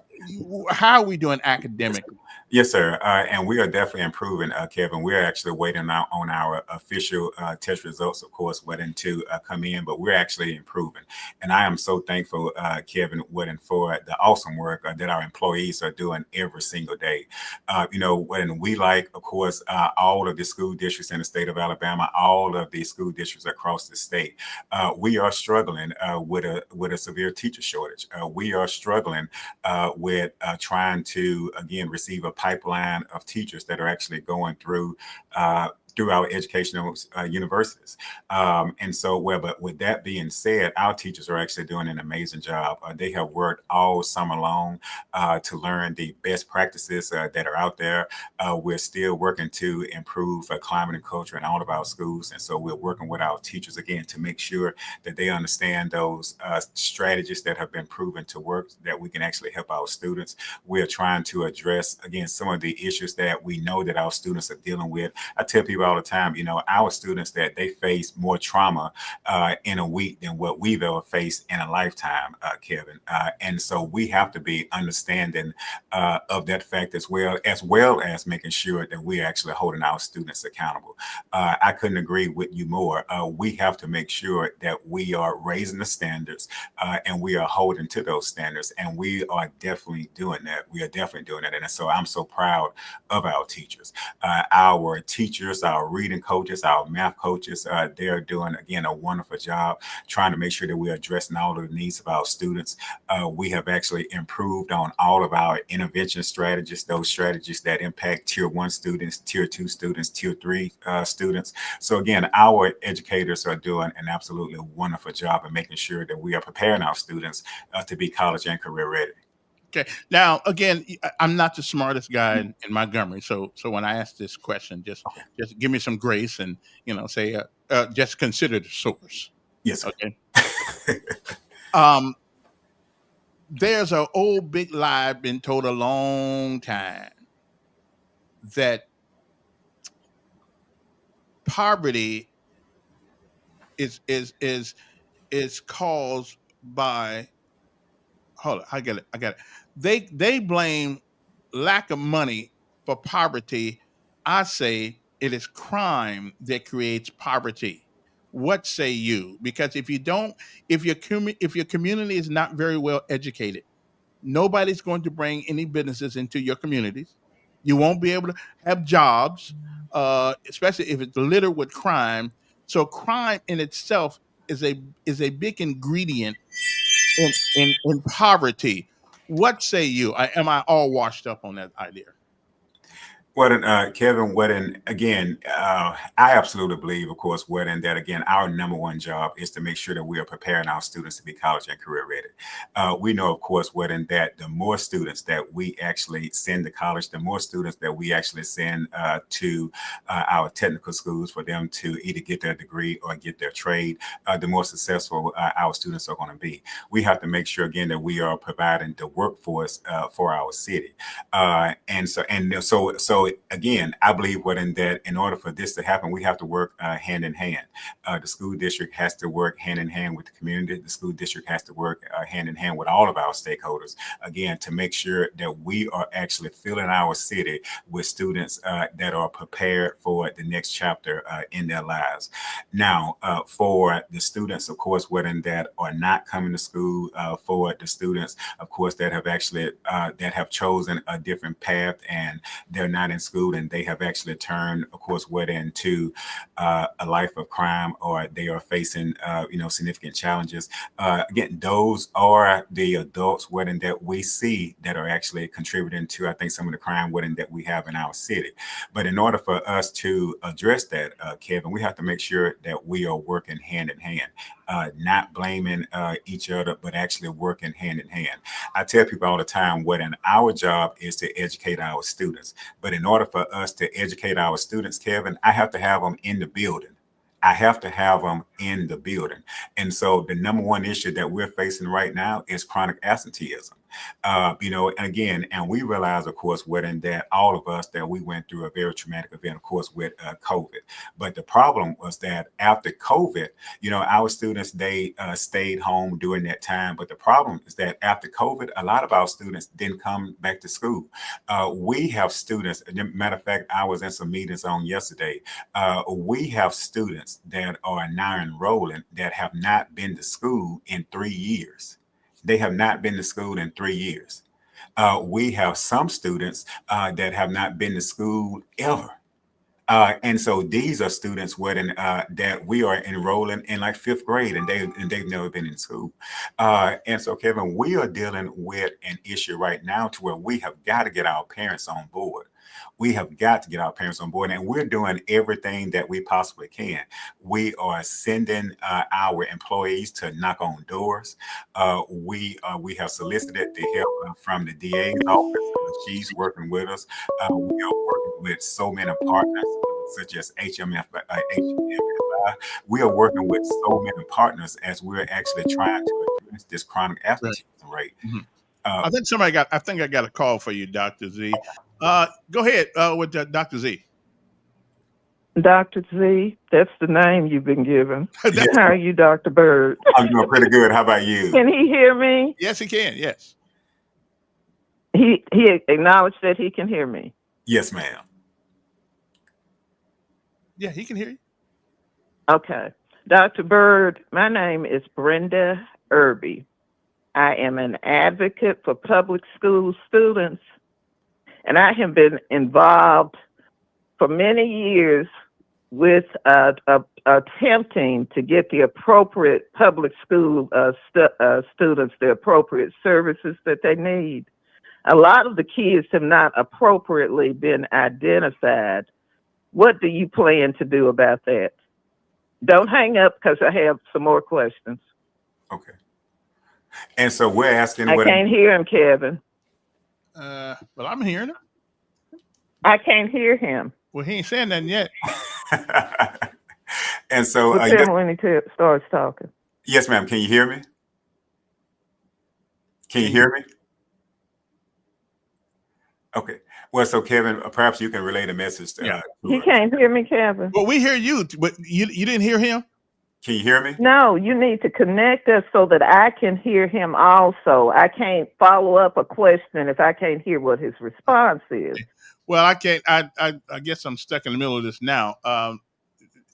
how are we doing academically? Yes, sir. And we are definitely improving, Kevin. We're actually waiting on our official test results, of course, waiting to come in, but we're actually improving. And I am so thankful, Kevin, waiting for the awesome work that our employees are doing every single day. When we like, of course, all of the school districts in the state of Alabama, all of the school districts across the state, we are struggling with a severe teacher shortage. We are struggling with trying to, again, receive a pipeline of teachers that are actually going through our educational universities. And so, well, but with that being said, our teachers are actually doing an amazing job. They have worked all summer long to learn the best practices that are out there. We're still working to improve climate and culture in all of our schools. And so we're working with our teachers again to make sure that they understand those strategies that have been proven to work, that we can actually help our students. We're trying to address, again, some of the issues that we know that our students are dealing with. I tell people all the time, our students, that they face more trauma in a week than what we've ever faced in a lifetime, Kevin. And so we have to be understanding of that fact, as making sure that we're actually holding our students accountable. I couldn't agree with you more. We have to make sure that we are raising the standards and we are holding to those standards. And we are definitely doing that. We are definitely doing that. And so I'm so proud of our teachers. Our teachers, our reading coaches, our math coaches, they're doing, again, a wonderful job trying to make sure that we're addressing all of the needs of our students. We have actually improved on all of our intervention strategies, those strategies that impact tier 1 students, tier 2 students, tier 3 students. So again, our educators are doing an absolutely wonderful job in making sure that we are preparing our students to be college and career ready. Okay. Now, again, I'm not the smartest guy in Montgomery, so when I ask this question, just give me some grace and say just consider the source. Yes, sir. Okay. Um, there's an old big lie been told a long time that poverty is caused by, hold on, I got it. They blame lack of money for poverty. I say it is crime that creates poverty. What say you? Because if you don't, if your community is not very well educated, nobody's going to bring any businesses into your communities. You won't be able to have jobs, especially if it's littered with crime. So crime in itself is a big ingredient in poverty. What say you? Am I all washed up on that idea? What an Kevin, what an again, I absolutely believe, of course, what in that again, our number one job is to make sure that we are preparing our students to be college and career ready. We know, of course, what in that the more students that we actually send to college, the more students that we actually send to our technical schools for them to either get their degree or get their trade, the more successful our students are going to be. We have to make sure again that we are providing the workforce for our city, so again, I believe what in that in order for this to happen, we have to work hand in hand. The school district has to work hand in hand with the community. The school district has to work hand in hand with all of our stakeholders, again, to make sure that we are actually filling our city with students that are prepared for the next chapter in their lives. Now, for the students, of course, what in that are not coming to school, for the students, of course, that have actually that have chosen a different path and they're not in school and they have actually turned, of course, what into a life of crime, or they are facing, significant challenges. Again, those are the adults wedding that we see that are actually contributing to, I think, some of the crime wedding that we have in our city. But in order for us to address that, Kevin, we have to make sure that we are working hand in hand, not blaming each other, but actually working hand in hand. I tell people all the time, what in our job is to educate our students. But in order for us to educate our students, Kevin, I have to have them in the building. I have to have them in the building. And so the number one issue that we're facing right now is chronic absenteeism. And again, and we realize, of course, within that all of us that we went through a very traumatic event, of course, with COVID. But the problem was that after COVID, our students, they stayed home during that time. But the problem is that after COVID, a lot of our students didn't come back to school. We have students, matter of fact, I was in some meetings on yesterday. We have students that are now enrolling that have not been to school in 3 years. They have not been to school in 3 years. We have some students that have not been to school ever. And so these are students that we are enrolling in like fifth grade, and they've never been in school. And so, Kevin, we are dealing with an issue right now to where we have got to get our parents on board. We have got to get our parents on board, and we're doing everything that we possibly can. We are sending our employees to knock on doors. We have solicited the help from the DA's office. She's working with us. We are working with so many partners, such as HMFI. We are working with so many partners as we're actually trying to address this chronic Right. absenteeism rate. Mhm. Uh, I think I got a call for you, Dr. Z. Go ahead with Dr. Z. Dr. Z, that's the name you've been given. yes, That's, How are you, Dr. Byrd? I'm doing pretty good. How about you? Can he hear me? yes, he can. Yes. He acknowledged that he can hear me. Yes, ma'am. Yeah, he can hear you. Okay. Dr. Byrd, my name is Brenda Irby. I am an advocate for public school students, and I have been involved for many years with attempting to get the appropriate public school students the appropriate services that they need. A lot of the kids have not appropriately been identified. What do you plan to do about that? Don't hang up because I have some more questions. Okay. And so we're asking I can't hear him, Kevin. Well, I'm hearing him. I can't hear him. Well, he ain't saying nothing yet. And so We'll tell him when he starts talking. yes, ma'am. Can you hear me? Can you hear me? Okay. Well, so Kevin, perhaps you can relay the message Yeah. to He us. can't hear me, Kevin. Well, we hear you, but you didn't hear him. Can you hear me? No, you need to connect us so that I can hear him also. I can't follow up a question if I can't hear what his response is. Well, I can't. I guess I'm stuck in the middle of this now.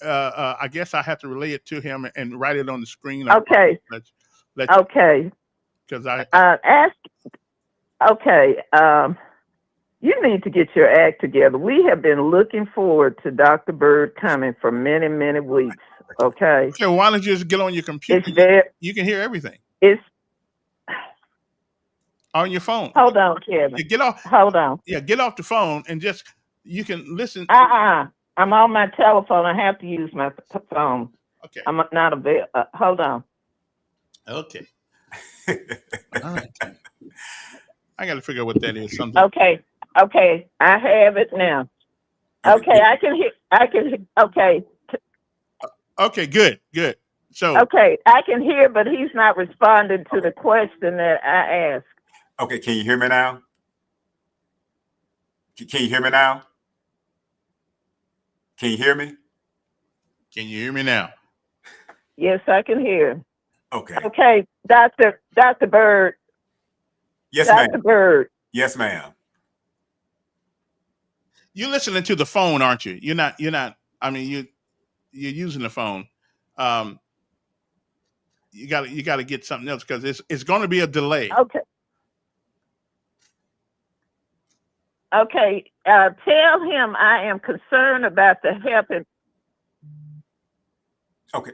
I guess I have to relay it to him and write it on the screen. Okay. Okay. Because I ask. Okay. You need to get your act together. We have been looking forward to Dr. Byrd coming for many, many weeks. Okay. Okay. Well, why don't you just get on your computer? It's there. You can hear everything. It's on your phone. Hold on, Kevin. Get off. Hold on. Yeah, get off the phone and just you can listen. I'm on my telephone. I have to use my phone. Okay. I'm not available. Hold on. Okay. All right. I got to figure out what that is. Something. Okay. Okay. I have it now. Okay. I can hear. Okay. Okay. Good. Good. So. Okay. I can hear, but he's not responding to the question that I asked. Okay. Can you hear me now? Can you hear me now? Can you hear me? Can you hear me now? Yes, I can hear. Okay. Okay, Dr. Byrd. Yes, ma'am. Dr. Byrd. Yes, ma'am. You're listening to the phone, aren't you? You're not. I mean, you're using the phone. You got to get something else because it's going to be a delay. Okay. Okay. Tell him I am concerned about the help. Okay.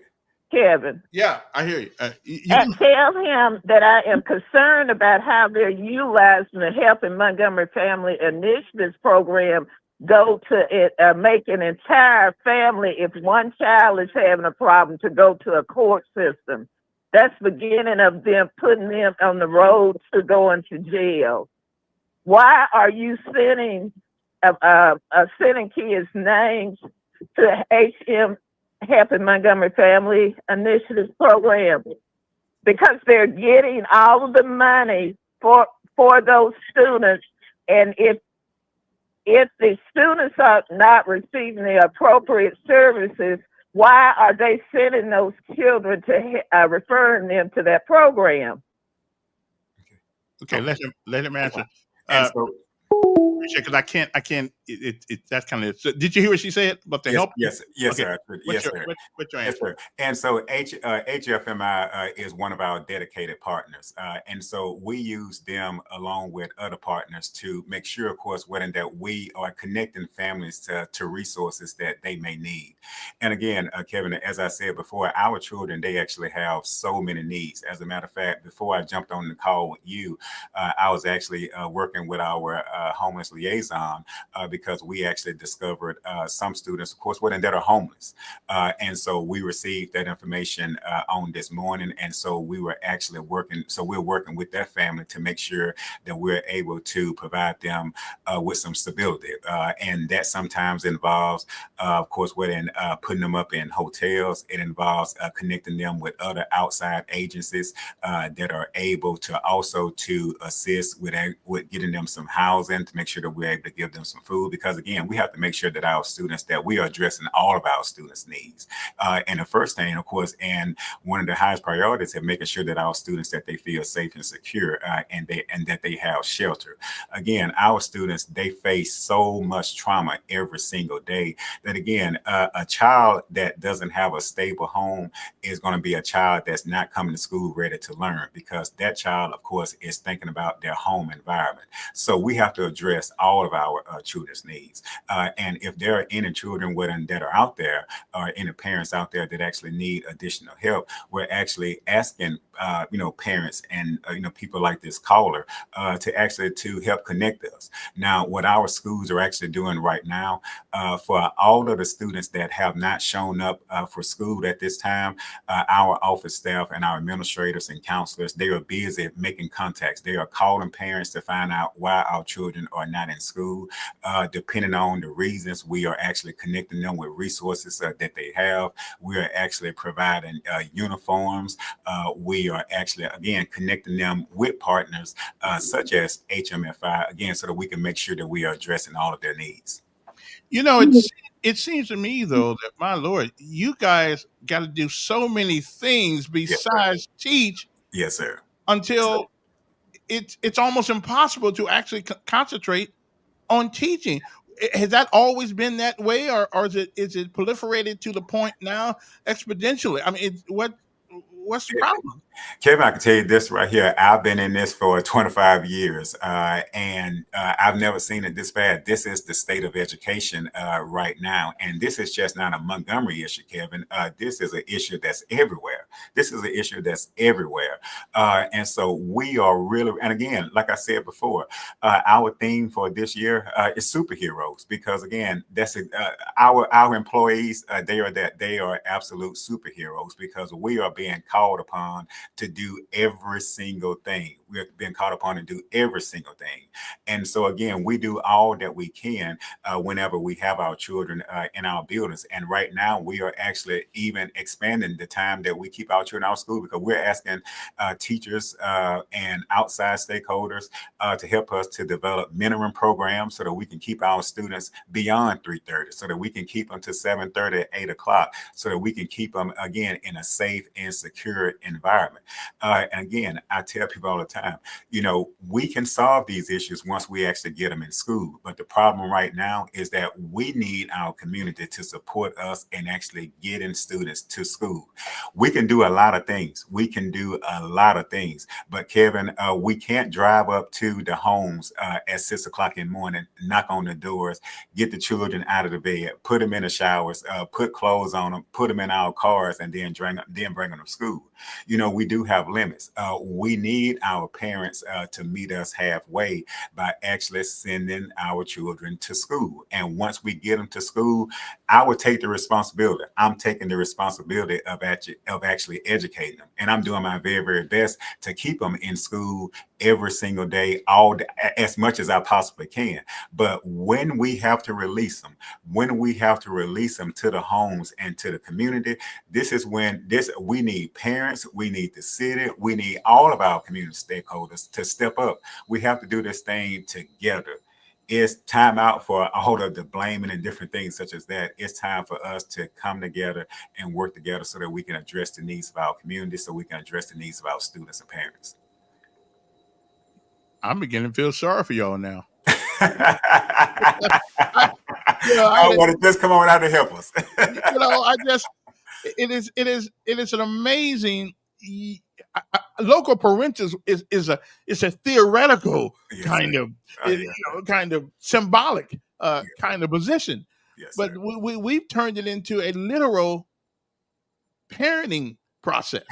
Kevin. Yeah, I hear you. And tell him that I am concerned about how they're utilizing the Help in Montgomery Family Initiatives program go to it, make an entire family, if one child is having a problem, to go to a court system. That's the beginning of them putting them on the road to going to jail. Why are you sending kids' names to HM Help in Montgomery Family Initiatives program? Because they're getting all of the money for those students, and if the students are not receiving the appropriate services, why are they sending those children to referring them to that program? Okay, let him answer. Because I can't. That's kind of. So did you hear what she said about the help? Yes, okay. sir. What's your answer? Yes, sir. And so HFMI is one of our dedicated partners, and so we use them along with other partners to make sure, of course, that we are connecting families to resources that they may need. And again, Kevin, as I said before, our children, they actually have so many needs. As a matter of fact, before I jumped on the call with you, I was actually working with our homeless liaison because we actually discovered some students, of course, that are homeless. And so we received that information on this morning. And so we were actually working. So we're working with that family to make sure that we're able to provide them with some stability. And that sometimes involves, of course, putting them up in hotels. It involves connecting them with other outside agencies that are able to also to assist with getting them some housing, to make sure that we're able to give them some food, because again, we have to make sure that our students, that we are addressing all of our students' needs. And the first thing, of course, and one of the highest priorities is making sure that our students, that they feel safe and secure, and that they have shelter. Again, our students, they face so much trauma every single day that again, a child that doesn't have a stable home is going to be a child that's not coming to school ready to learn, because that child, of course, is thinking about their home environment. So we have to address all of our children's needs. And if there are any children that are out there, or any parents out there that actually need additional help, we're actually asking, parents and, people like this caller to help connect us. Now, what our schools are actually doing right now, for all of the students that have not shown up for school at this time, our office staff and our administrators and counselors, they are busy making contacts. They are calling parents to find out why our children are not in school. Depending on the reasons, we are actually connecting them with resources that they have. We are actually providing uniforms. We we are actually, again, connecting them with partners such as HMFI, again, so that we can make sure that we are addressing all of their needs. It seems to me though that my lord, you guys got to do so many things Yes, sir. besides teach Yes, sir. until it's almost impossible to actually concentrate on teaching. Has that always been that way, or is it proliferated to the point now exponentially? I mean, what's the problem? Kevin, I can tell you this right here. I've been in this for 25 years, and I've never seen it this bad. This is the state of education right now. And this is just not a Montgomery issue, Kevin. This is an issue that's everywhere. This is an issue that's everywhere. And so we are really, and again, like I said before, our theme for this year is superheroes, because again, that's our employees. They are absolute superheroes, because we are being called upon to do every single thing. We're being called upon to do every single thing. And so, again, we do all that we can whenever we have our children in our buildings. And right now, we are actually even expanding the time that we keep our children out of school, because we're asking teachers and outside stakeholders to help us to develop minimum programs so that we can keep our students beyond 3:30, so that we can keep them to 7:30, 8 o'clock, so that we can keep them, again, in a safe and secure environment. And again, I tell people all the time, we can solve these issues once we actually get them in school. But the problem right now is that we need our community to support us in actually getting students to school. We can do a lot of things. But Kevin, we can't drive up to the homes at 6 o'clock in the morning, knock on the doors, get the children out of the bed, put them in the showers, put clothes on them, put them in our cars, and then bring them to school. We do have limits. We need our parents to meet us halfway by actually sending our children to school. And once we get them to school, I would take the responsibility. I'm taking the responsibility of actually educating them. And I'm doing my very, very best to keep them in school every single day, all day, as much as I possibly can. But when we have to release them, to the homes and to the community, this is when we need parents, we need the city, we need all of our community stakeholders to step up. We have to do this thing together. It's time out for all of the blaming and different things such as that. It's time for us to come together and work together so that we can address the needs of our community, so we can address the needs of our students and parents. I'm beginning to feel sorry for y'all now. I, I want to just come on out to help us. I just it is an amazing local parentis is a theoretical kind of symbolic kind of position, but we've turned it into a literal parenting process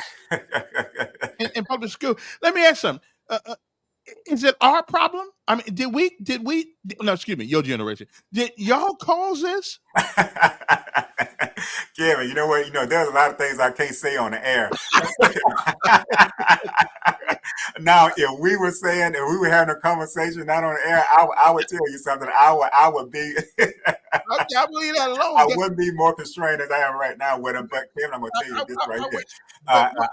in public school. Let me ask something. Is it our problem? I mean, did we, no, excuse me, your generation, did y'all cause this? Kevin, you know what? There's a lot of things I can't say on the air. Now, if we were having a conversation not on the air, I would tell you something. I would be. I can't believe that alone. I wouldn't be more constrained as I am right now with him. But Kevin, I'm going to tell you this right here.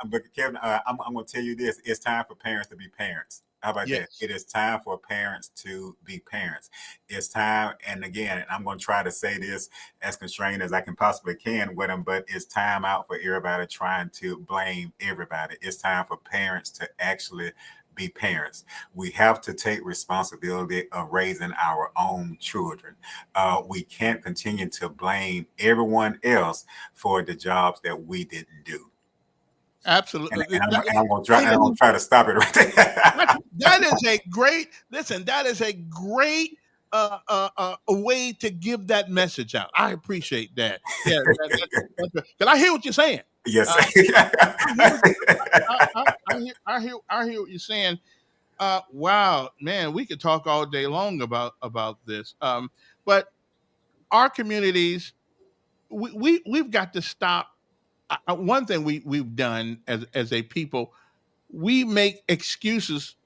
But Kevin, I'm going to tell you this. It's time for parents to be parents. How about that? It is time for parents to be parents. It's time, and again, I'm going to try to say this as constrained as I can possibly can with them, but it's time out for everybody trying to blame everybody. It's time for parents to actually be parents. We have to take responsibility of raising our own children. We can't continue to blame everyone else for the jobs that we didn't do. Absolutely. And I'm going to try to stop it right there. That is a great, a way to give that message out. I appreciate that. Yeah, because I hear what you're saying. Yes. I hear what you're saying. Wow, man, we could talk all day long about this. But our communities, we've got to stop. One thing we've done as a people, we make excuses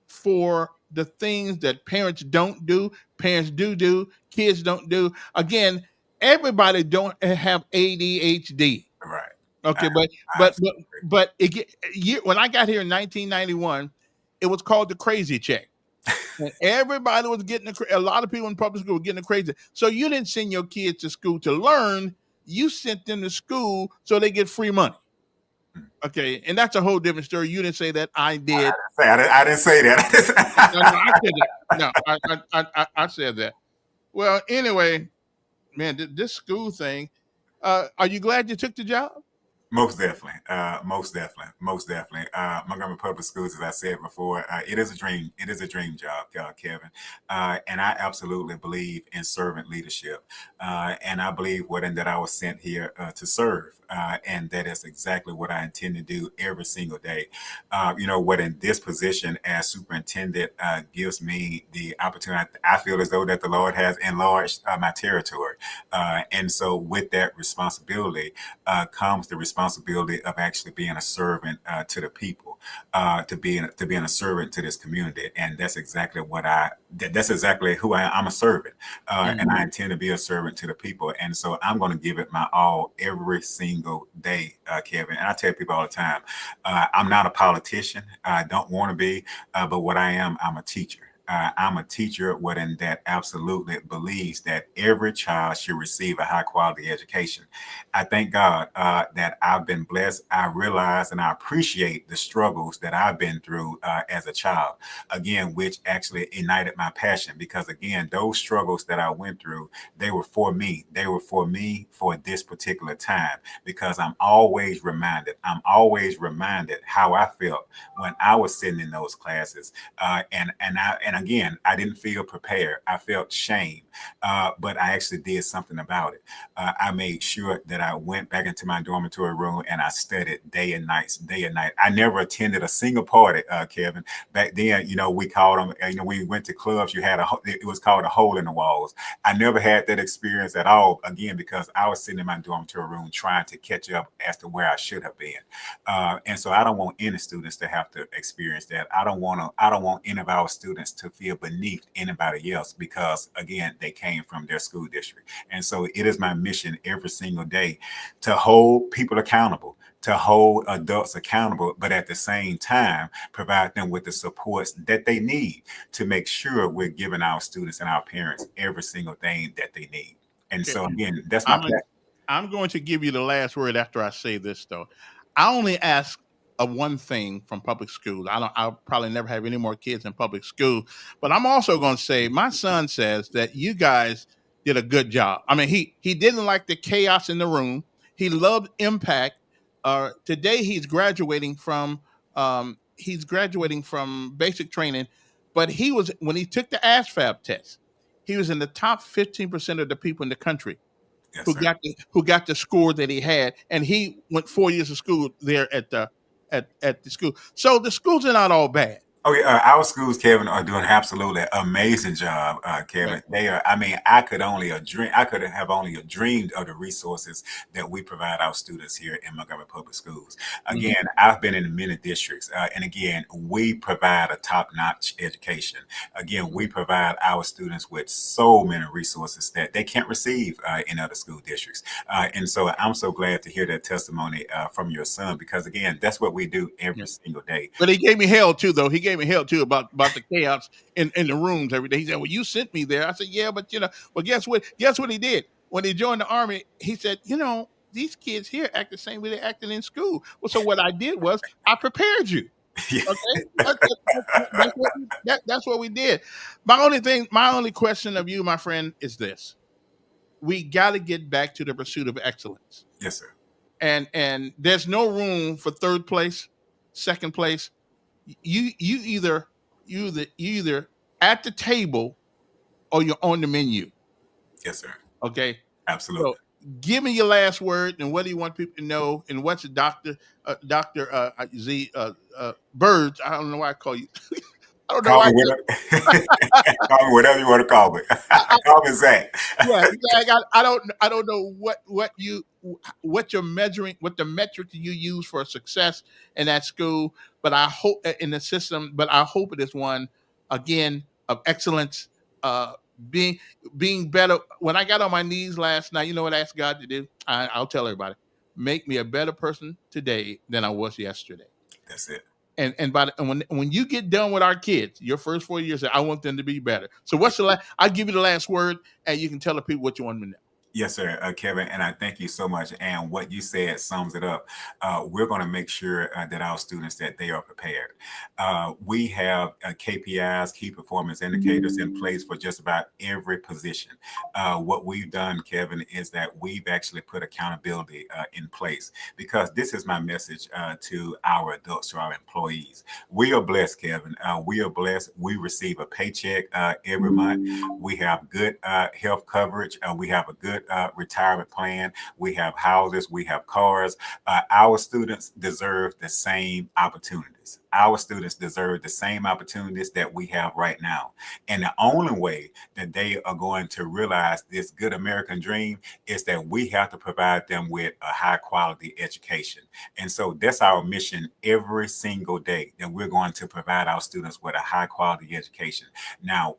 for the things that parents don't do, parents do, kids don't do. Again, everybody don't have ADHD. Right. Okay, I but when I got here in 1991, it was called the crazy check. And everybody was getting a lot of people in public school were getting crazy. So you didn't send your kids to school to learn. You sent them to school so they get free money. Okay, and that's a whole different story. You didn't say that. I did. I didn't say No, no, I that. said that. No, I said that. Well, anyway, man, this school thing. Are you glad you took the job? Most definitely, most definitely, most definitely. Montgomery Public Schools, as I said before, it is a dream. It is a dream job, Kevin, and I absolutely believe in servant leadership, and I believe that I was sent here to serve, and that is exactly what I intend to do every single day. What in this position as superintendent gives me the opportunity. I feel as though that the Lord has enlarged my territory, and so with that responsibility comes the responsibility of actually being a servant to the people, to being a servant to this community, and that's exactly that's exactly who I am. I'm a servant, and I intend to be a servant to the people, and so I'm going to give it my all every single day, Kevin. And I tell people all the time, I'm not a politician. I don't want to be, but what I am, I'm a teacher. I'm a teacher within that absolutely believes that every child should receive a high quality education. I thank God that I've been blessed. I realize and I appreciate the struggles that I've been through as a child, again, which actually ignited my passion because, again, those struggles that I went through, they were for me. They were for me for this particular time because I'm always reminded how I felt when I was sitting in those classes. And again, I didn't feel prepared. I felt shame, but I actually did something about it. I made sure that I went back into my dormitory room and I studied day and night. I never attended a single party, Kevin. Back then, we called them. When we went to clubs, it was called a hole in the walls. I never had that experience at all. Again, because I was sitting in my dormitory room trying to catch up as to where I should have been. And so I don't want any students to have to experience that. I don't want any of our students to feel beneath anybody else because, again, they came from their school district. And so it is my mission every single day to hold people accountable, to hold adults accountable, but at the same time, provide them with the supports that they need to make sure we're giving our students and our parents every single thing that they need. And Okay. so, again, that's my passion. I'm going to give you the last word after I say this, though. I only ask of one thing from public schools. I'll probably never have any more kids in public school, but I'm also going to say my son says that you guys did a good job. I mean, he didn't like the chaos in the room. He loved impact. Today he's graduating from basic training, but when he took the ASVAB test, he was in the top 15% of the people in the country Yes, sir. who got the score that he had, and he went 4 years of school there at the school. So the schools are not all bad. Okay, our schools, Kevin, are doing an absolutely amazing job, Kevin. Right. They are. I mean, I could have only dreamed of the resources that we provide our students here in Montgomery Public Schools. Again, I've been in many districts, and again, we provide a top-notch education. Again, we provide our students with so many resources that they can't receive in other school districts. And so, I'm so glad to hear that testimony from your son because, again, that's what we do every single day. But he gave me hell too, though. He gave me hell too about the chaos in the rooms every day. He said, "Well, you sent me there." I said, "Yeah, but well, guess what? Guess what he did when he joined the army? He said, these kids here act the same way they acted in school. Well, so what I did was I prepared you. Okay, that's what we did. My only question of you, my friend, is this: we got to get back to the pursuit of excellence. Yes, sir. And there's no room for third place, second place. You either at the table or you're on the menu. Yes, sir. Okay. Absolutely. So give me your last word and what do you want people to know and what's the Byrd. I don't know why I call you. I don't know Call why. me call me whatever you want to call me. Call me Zach. Yeah, Zach, I don't know what the metric you use for success in that school, but I hope in the system, but I hope it is one again of excellence, uh being better. When I got on my knees last night, you know what I asked God to do? I'll tell everybody. make me a better person today than I was yesterday. That's it. And when you get done with our kids, your first 4 years, I want them to be better. So what's the last? I'll give you the last word, and you can tell the people what you want me to know. Yes, sir, Kevin, and I thank you so much. And what you said sums it up. We're going to make sure that our students that they are prepared. We have KPIs, key performance indicators, in place for just about every position. What we've done, Kevin, is that we've actually put accountability in place, because this is my message to our adults, to our employees. We are blessed, Kevin. We are blessed. We receive a paycheck every month. We have good health coverage. We have a good retirement plan. We have houses. We have cars. Our students deserve the same opportunities. Our students deserve the same opportunities that we have right now. And the only way that they are going to realize this good American dream is that we have to provide them with a high quality education. And so that's our mission every single day, that we're going to provide our students with a high quality education. Now,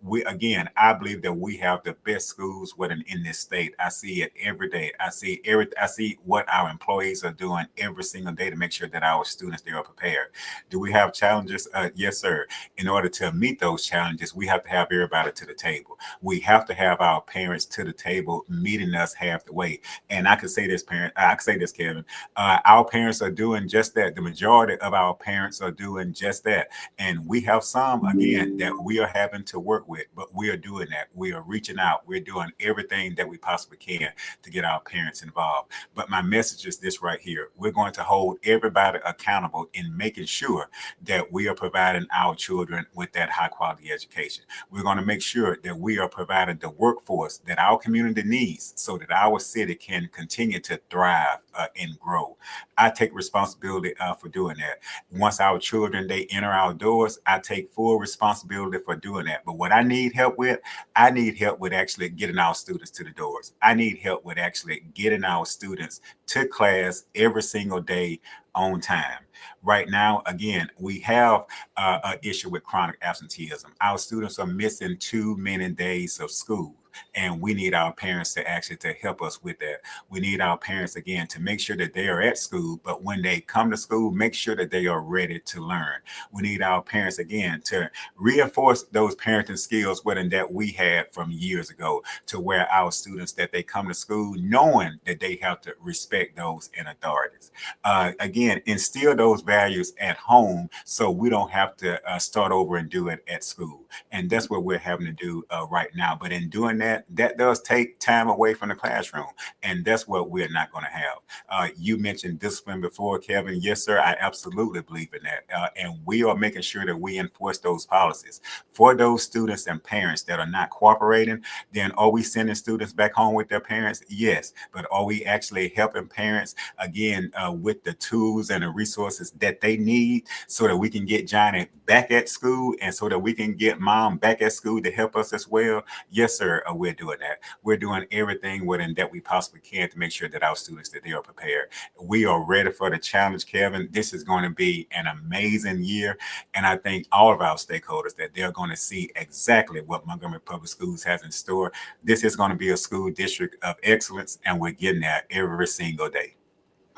I believe that we have the best schools in this state. I see it every day. I see what our employees are doing every single day to make sure that our students, they are prepared. Do we have challenges? Yes, sir. In order to meet those challenges, we have to have everybody to the table. We have to have our parents to the table, meeting us half the way. And I can say this, Kevin. Our parents are doing just that. The majority of our parents are doing just that. And we have some, again, that we are having to work with, but we are doing that. We are reaching out. We're doing everything that we possibly can to get our parents involved. But my message is this right here. We're going to hold everybody accountable in making sure that we are providing our children with that high quality education. We're going to make sure that we are providing the workforce that our community needs so that our city can continue to thrive and grow. I take responsibility for doing that. Once our children, they enter our doors, I take full responsibility for doing that. But what I need help with actually getting our students to the doors. I need help with actually getting our students to class every single day on time. Right now, again, we have an issue with chronic absenteeism. Our students are missing too many days of school. And we need our parents to help us with that. We need our parents, again, to make sure that they are at school, but when they come to school, make sure that they are ready to learn. We need our parents, again, to reinforce those parenting skills that we had from years ago, to where our students, that they come to school knowing that they have to respect those in authorities. Again, instill those values at home so we don't have to start over and do it at school. And that's what we're having to do right now. But in doing that does take time away from the classroom. And that's what we're not going to have. You mentioned discipline before, Kevin. Yes, sir. I absolutely believe in that. And we are making sure that we enforce those policies. For those students and parents that are not cooperating, then are we sending students back home with their parents? Yes. But are we actually helping parents, again, with the tools and the resources that they need so that we can get Johnny back at school and so that we can get mom back at school to help us as well? Yes, sir. We're doing that. We're doing everything within that we possibly can to make sure that our students, that they are prepared. We are ready for the challenge, Kevin. This is going to be an amazing year. And I think all of our stakeholders that they're going to see exactly what Montgomery Public Schools has in store. This is going to be a school district of excellence, and we're getting there every single day.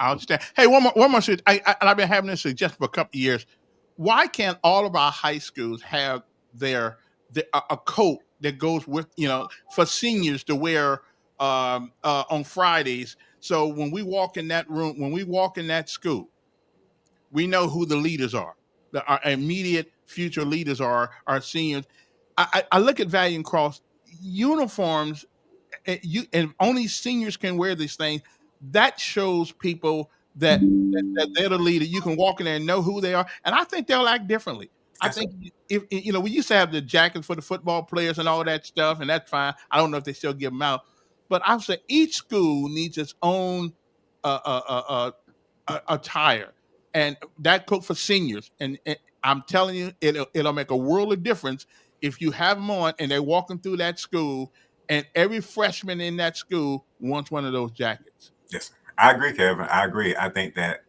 Outstanding. Hey, one more. And I've been having this suggestion for a couple of years. Why can't all of our high schools have a coat that goes with, for seniors to wear on Fridays? So when we walk in that room, when we walk in that school, we know who the leaders are. Our immediate future leaders are our seniors. I look at Valiant Cross uniforms, and only seniors can wear these things. That shows people that they're the leader. You can walk in there and know who they are, and I think they'll act differently. I Yes, sir. think if we used to have the jackets for the football players and all that stuff, and that's fine. I don't know if they still give them out, but I would say each school needs its own uh, uh, uh, uh, attire, and that coat for seniors. And I'm telling you, it'll make a world of difference if you have them on and they're walking through that school, and every freshman in that school wants one of those jackets. Yes, I agree, Kevin. I agree. I think that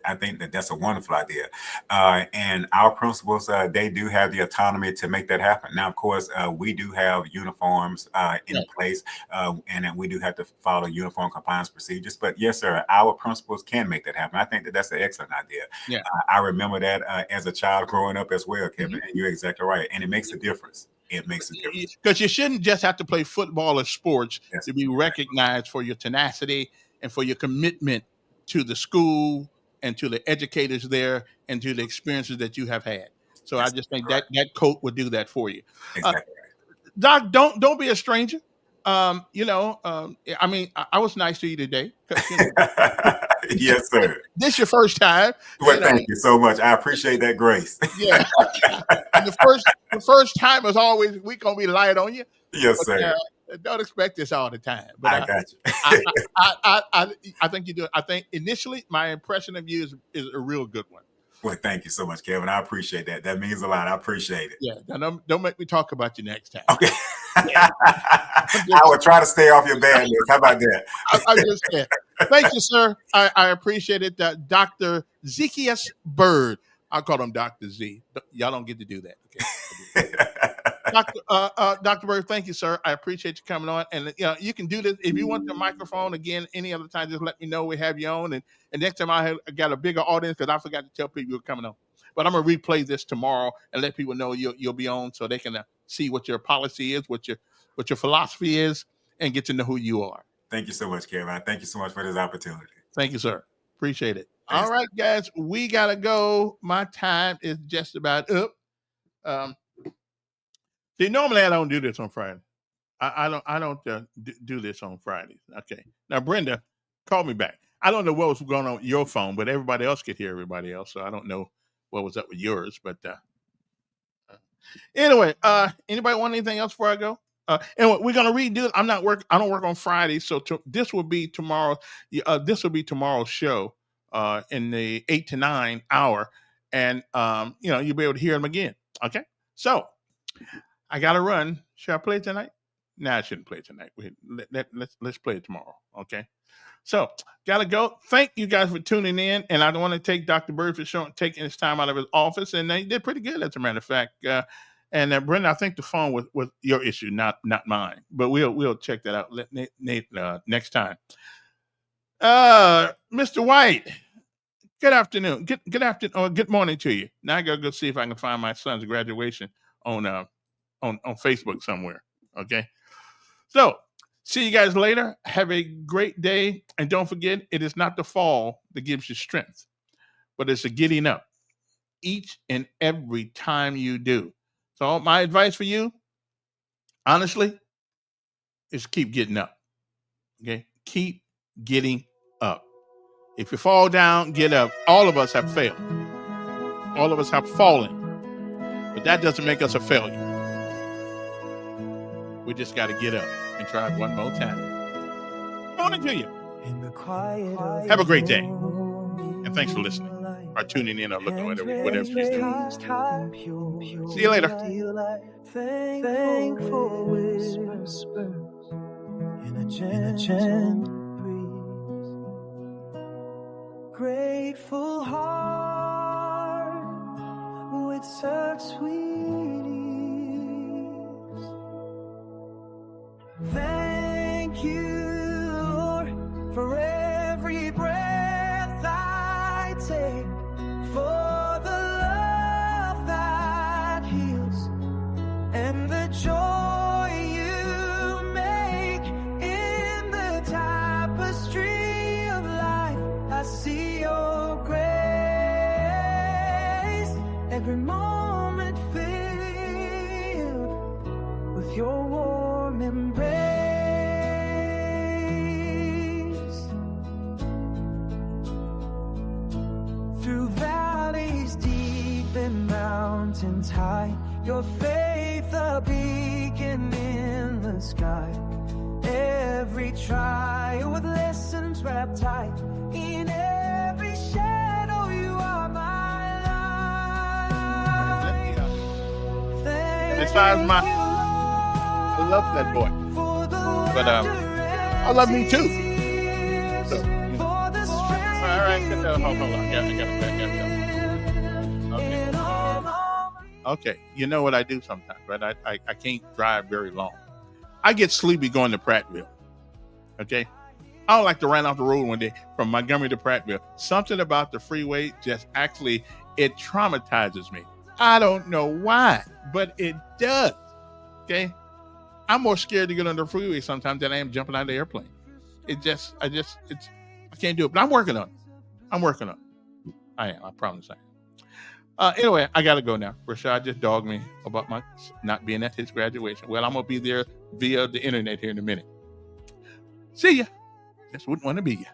that's a wonderful idea. And our principals, they do have the autonomy to make that happen. Now, of course, we do have uniforms in Right. place, and then we do have to follow uniform compliance procedures. But yes, sir, our principals can make that happen. I think that that's an excellent idea. Yeah. I remember that as a child growing up as well, Kevin. Mhm. And you're exactly right. And it makes a difference. It makes a difference. Because you shouldn't just have to play football or sports Yes. to be recognized for your tenacity and for your commitment to the school and to the educators there and to the experiences that you have had. So I That's just think right. that coat would do that for you. Exactly. Doc, don't be a stranger. I mean, I was nice to you today. 'Cause, Yes, sir. this your first time. Well, thank you so much. I appreciate that grace. Yeah. And the first time is always we gonna be light on you. Yes, But, sir. don't expect this all the time. But I got you. I think you do. I think initially my impression of you is a real good one. Well, thank you so much, Kevin. I appreciate that. That means a lot. I appreciate it. Yeah. Now don't make me talk about you next time. Okay. I will try to stay off your bad list. How about that? I just said, thank you, sir. I appreciate it. Dr. Zickeyous Byrd. I'll call him Dr. Z. Y'all don't get to do that. Okay. Dr. Byrd, thank you, sir. I appreciate you coming on. And you can do this if you want the microphone again any other time. Just let me know. We have you on. And next time I got a bigger audience because I forgot to tell people you're coming on. But I'm gonna replay this tomorrow and let people know you'll be on so they can see what your policy is, what your philosophy is, and get to know who you are. Thank you so much, Kevin. Thank you so much for this opportunity. Thank you, sir. Appreciate it. Thanks. All right, guys, we gotta go. My time is just about up. See, normally I don't do this on Friday. I don't do this on Fridays. Okay. Now, Brenda, call me back. I don't know what was going on with your phone, but everybody else could hear everybody else, so I don't know what was up with yours. But anyway, anybody want anything else before I go? Anyway, we're gonna redo it. I don't work on Friday, so this will be tomorrow. This will be tomorrow's show in the 8 to 9 hour, and you'll be able to hear them again. Okay, so I gotta run. Should I play it tonight? No, I shouldn't play it tonight. Let's play it tomorrow. Okay. So gotta go. Thank you guys for tuning in, and I want to take Dr. Byrd for taking his time out of his office, and he did pretty good, as a matter of fact. And Brenda, I think the phone was your issue, not mine. But we'll check that out Nate, next time. Mr. White, good afternoon. Good afternoon or good morning to you. Now I gotta go see if I can find my son's graduation on Facebook somewhere. Okay. So see you guys later. Have a great day. And don't forget, it is not the fall that gives you strength, but it's the getting up each and every time you do. So my advice for you, honestly, is keep getting up. Okay? Keep getting up. If you fall down, get up. All of us have failed. All of us have fallen. But that doesn't make us a failure. We just got to get up and try it one more time. Morning to you. Have a great day. And thanks for listening or tuning in or looking at whatever you're doing. See you later. Thankful whispers in a gentle breeze. Grateful heart with such sweet ease. Thank you, Lord, for every breath I take, for the love that heals and the joy you make in the tapestry of life. I see your grace, every moment filled with your warm embrace. Through valleys deep and mountains high, your faith a beacon in the sky. Every trial with lessons wrapped tight, in every shadow you are my light. As far as I love that boy, but I love me too. So, Hold on. I gotta back up. Okay. You know what I do sometimes, right? I can't drive very long. I get sleepy going to Prattville. Okay. I don't like to run off the road one day from Montgomery to Prattville. Something about the freeway just actually, it traumatizes me. I don't know why, but it does. Okay. I'm more scared to get on the freeway sometimes than I am jumping out of the airplane. I can't do it, but I'm working on it. I am. I promise I am. Anyway, I got to go now. Rashad just dogged me about my not being at his graduation. Well, I'm going to be there via the internet here in a minute. See ya. Just wouldn't want to be ya.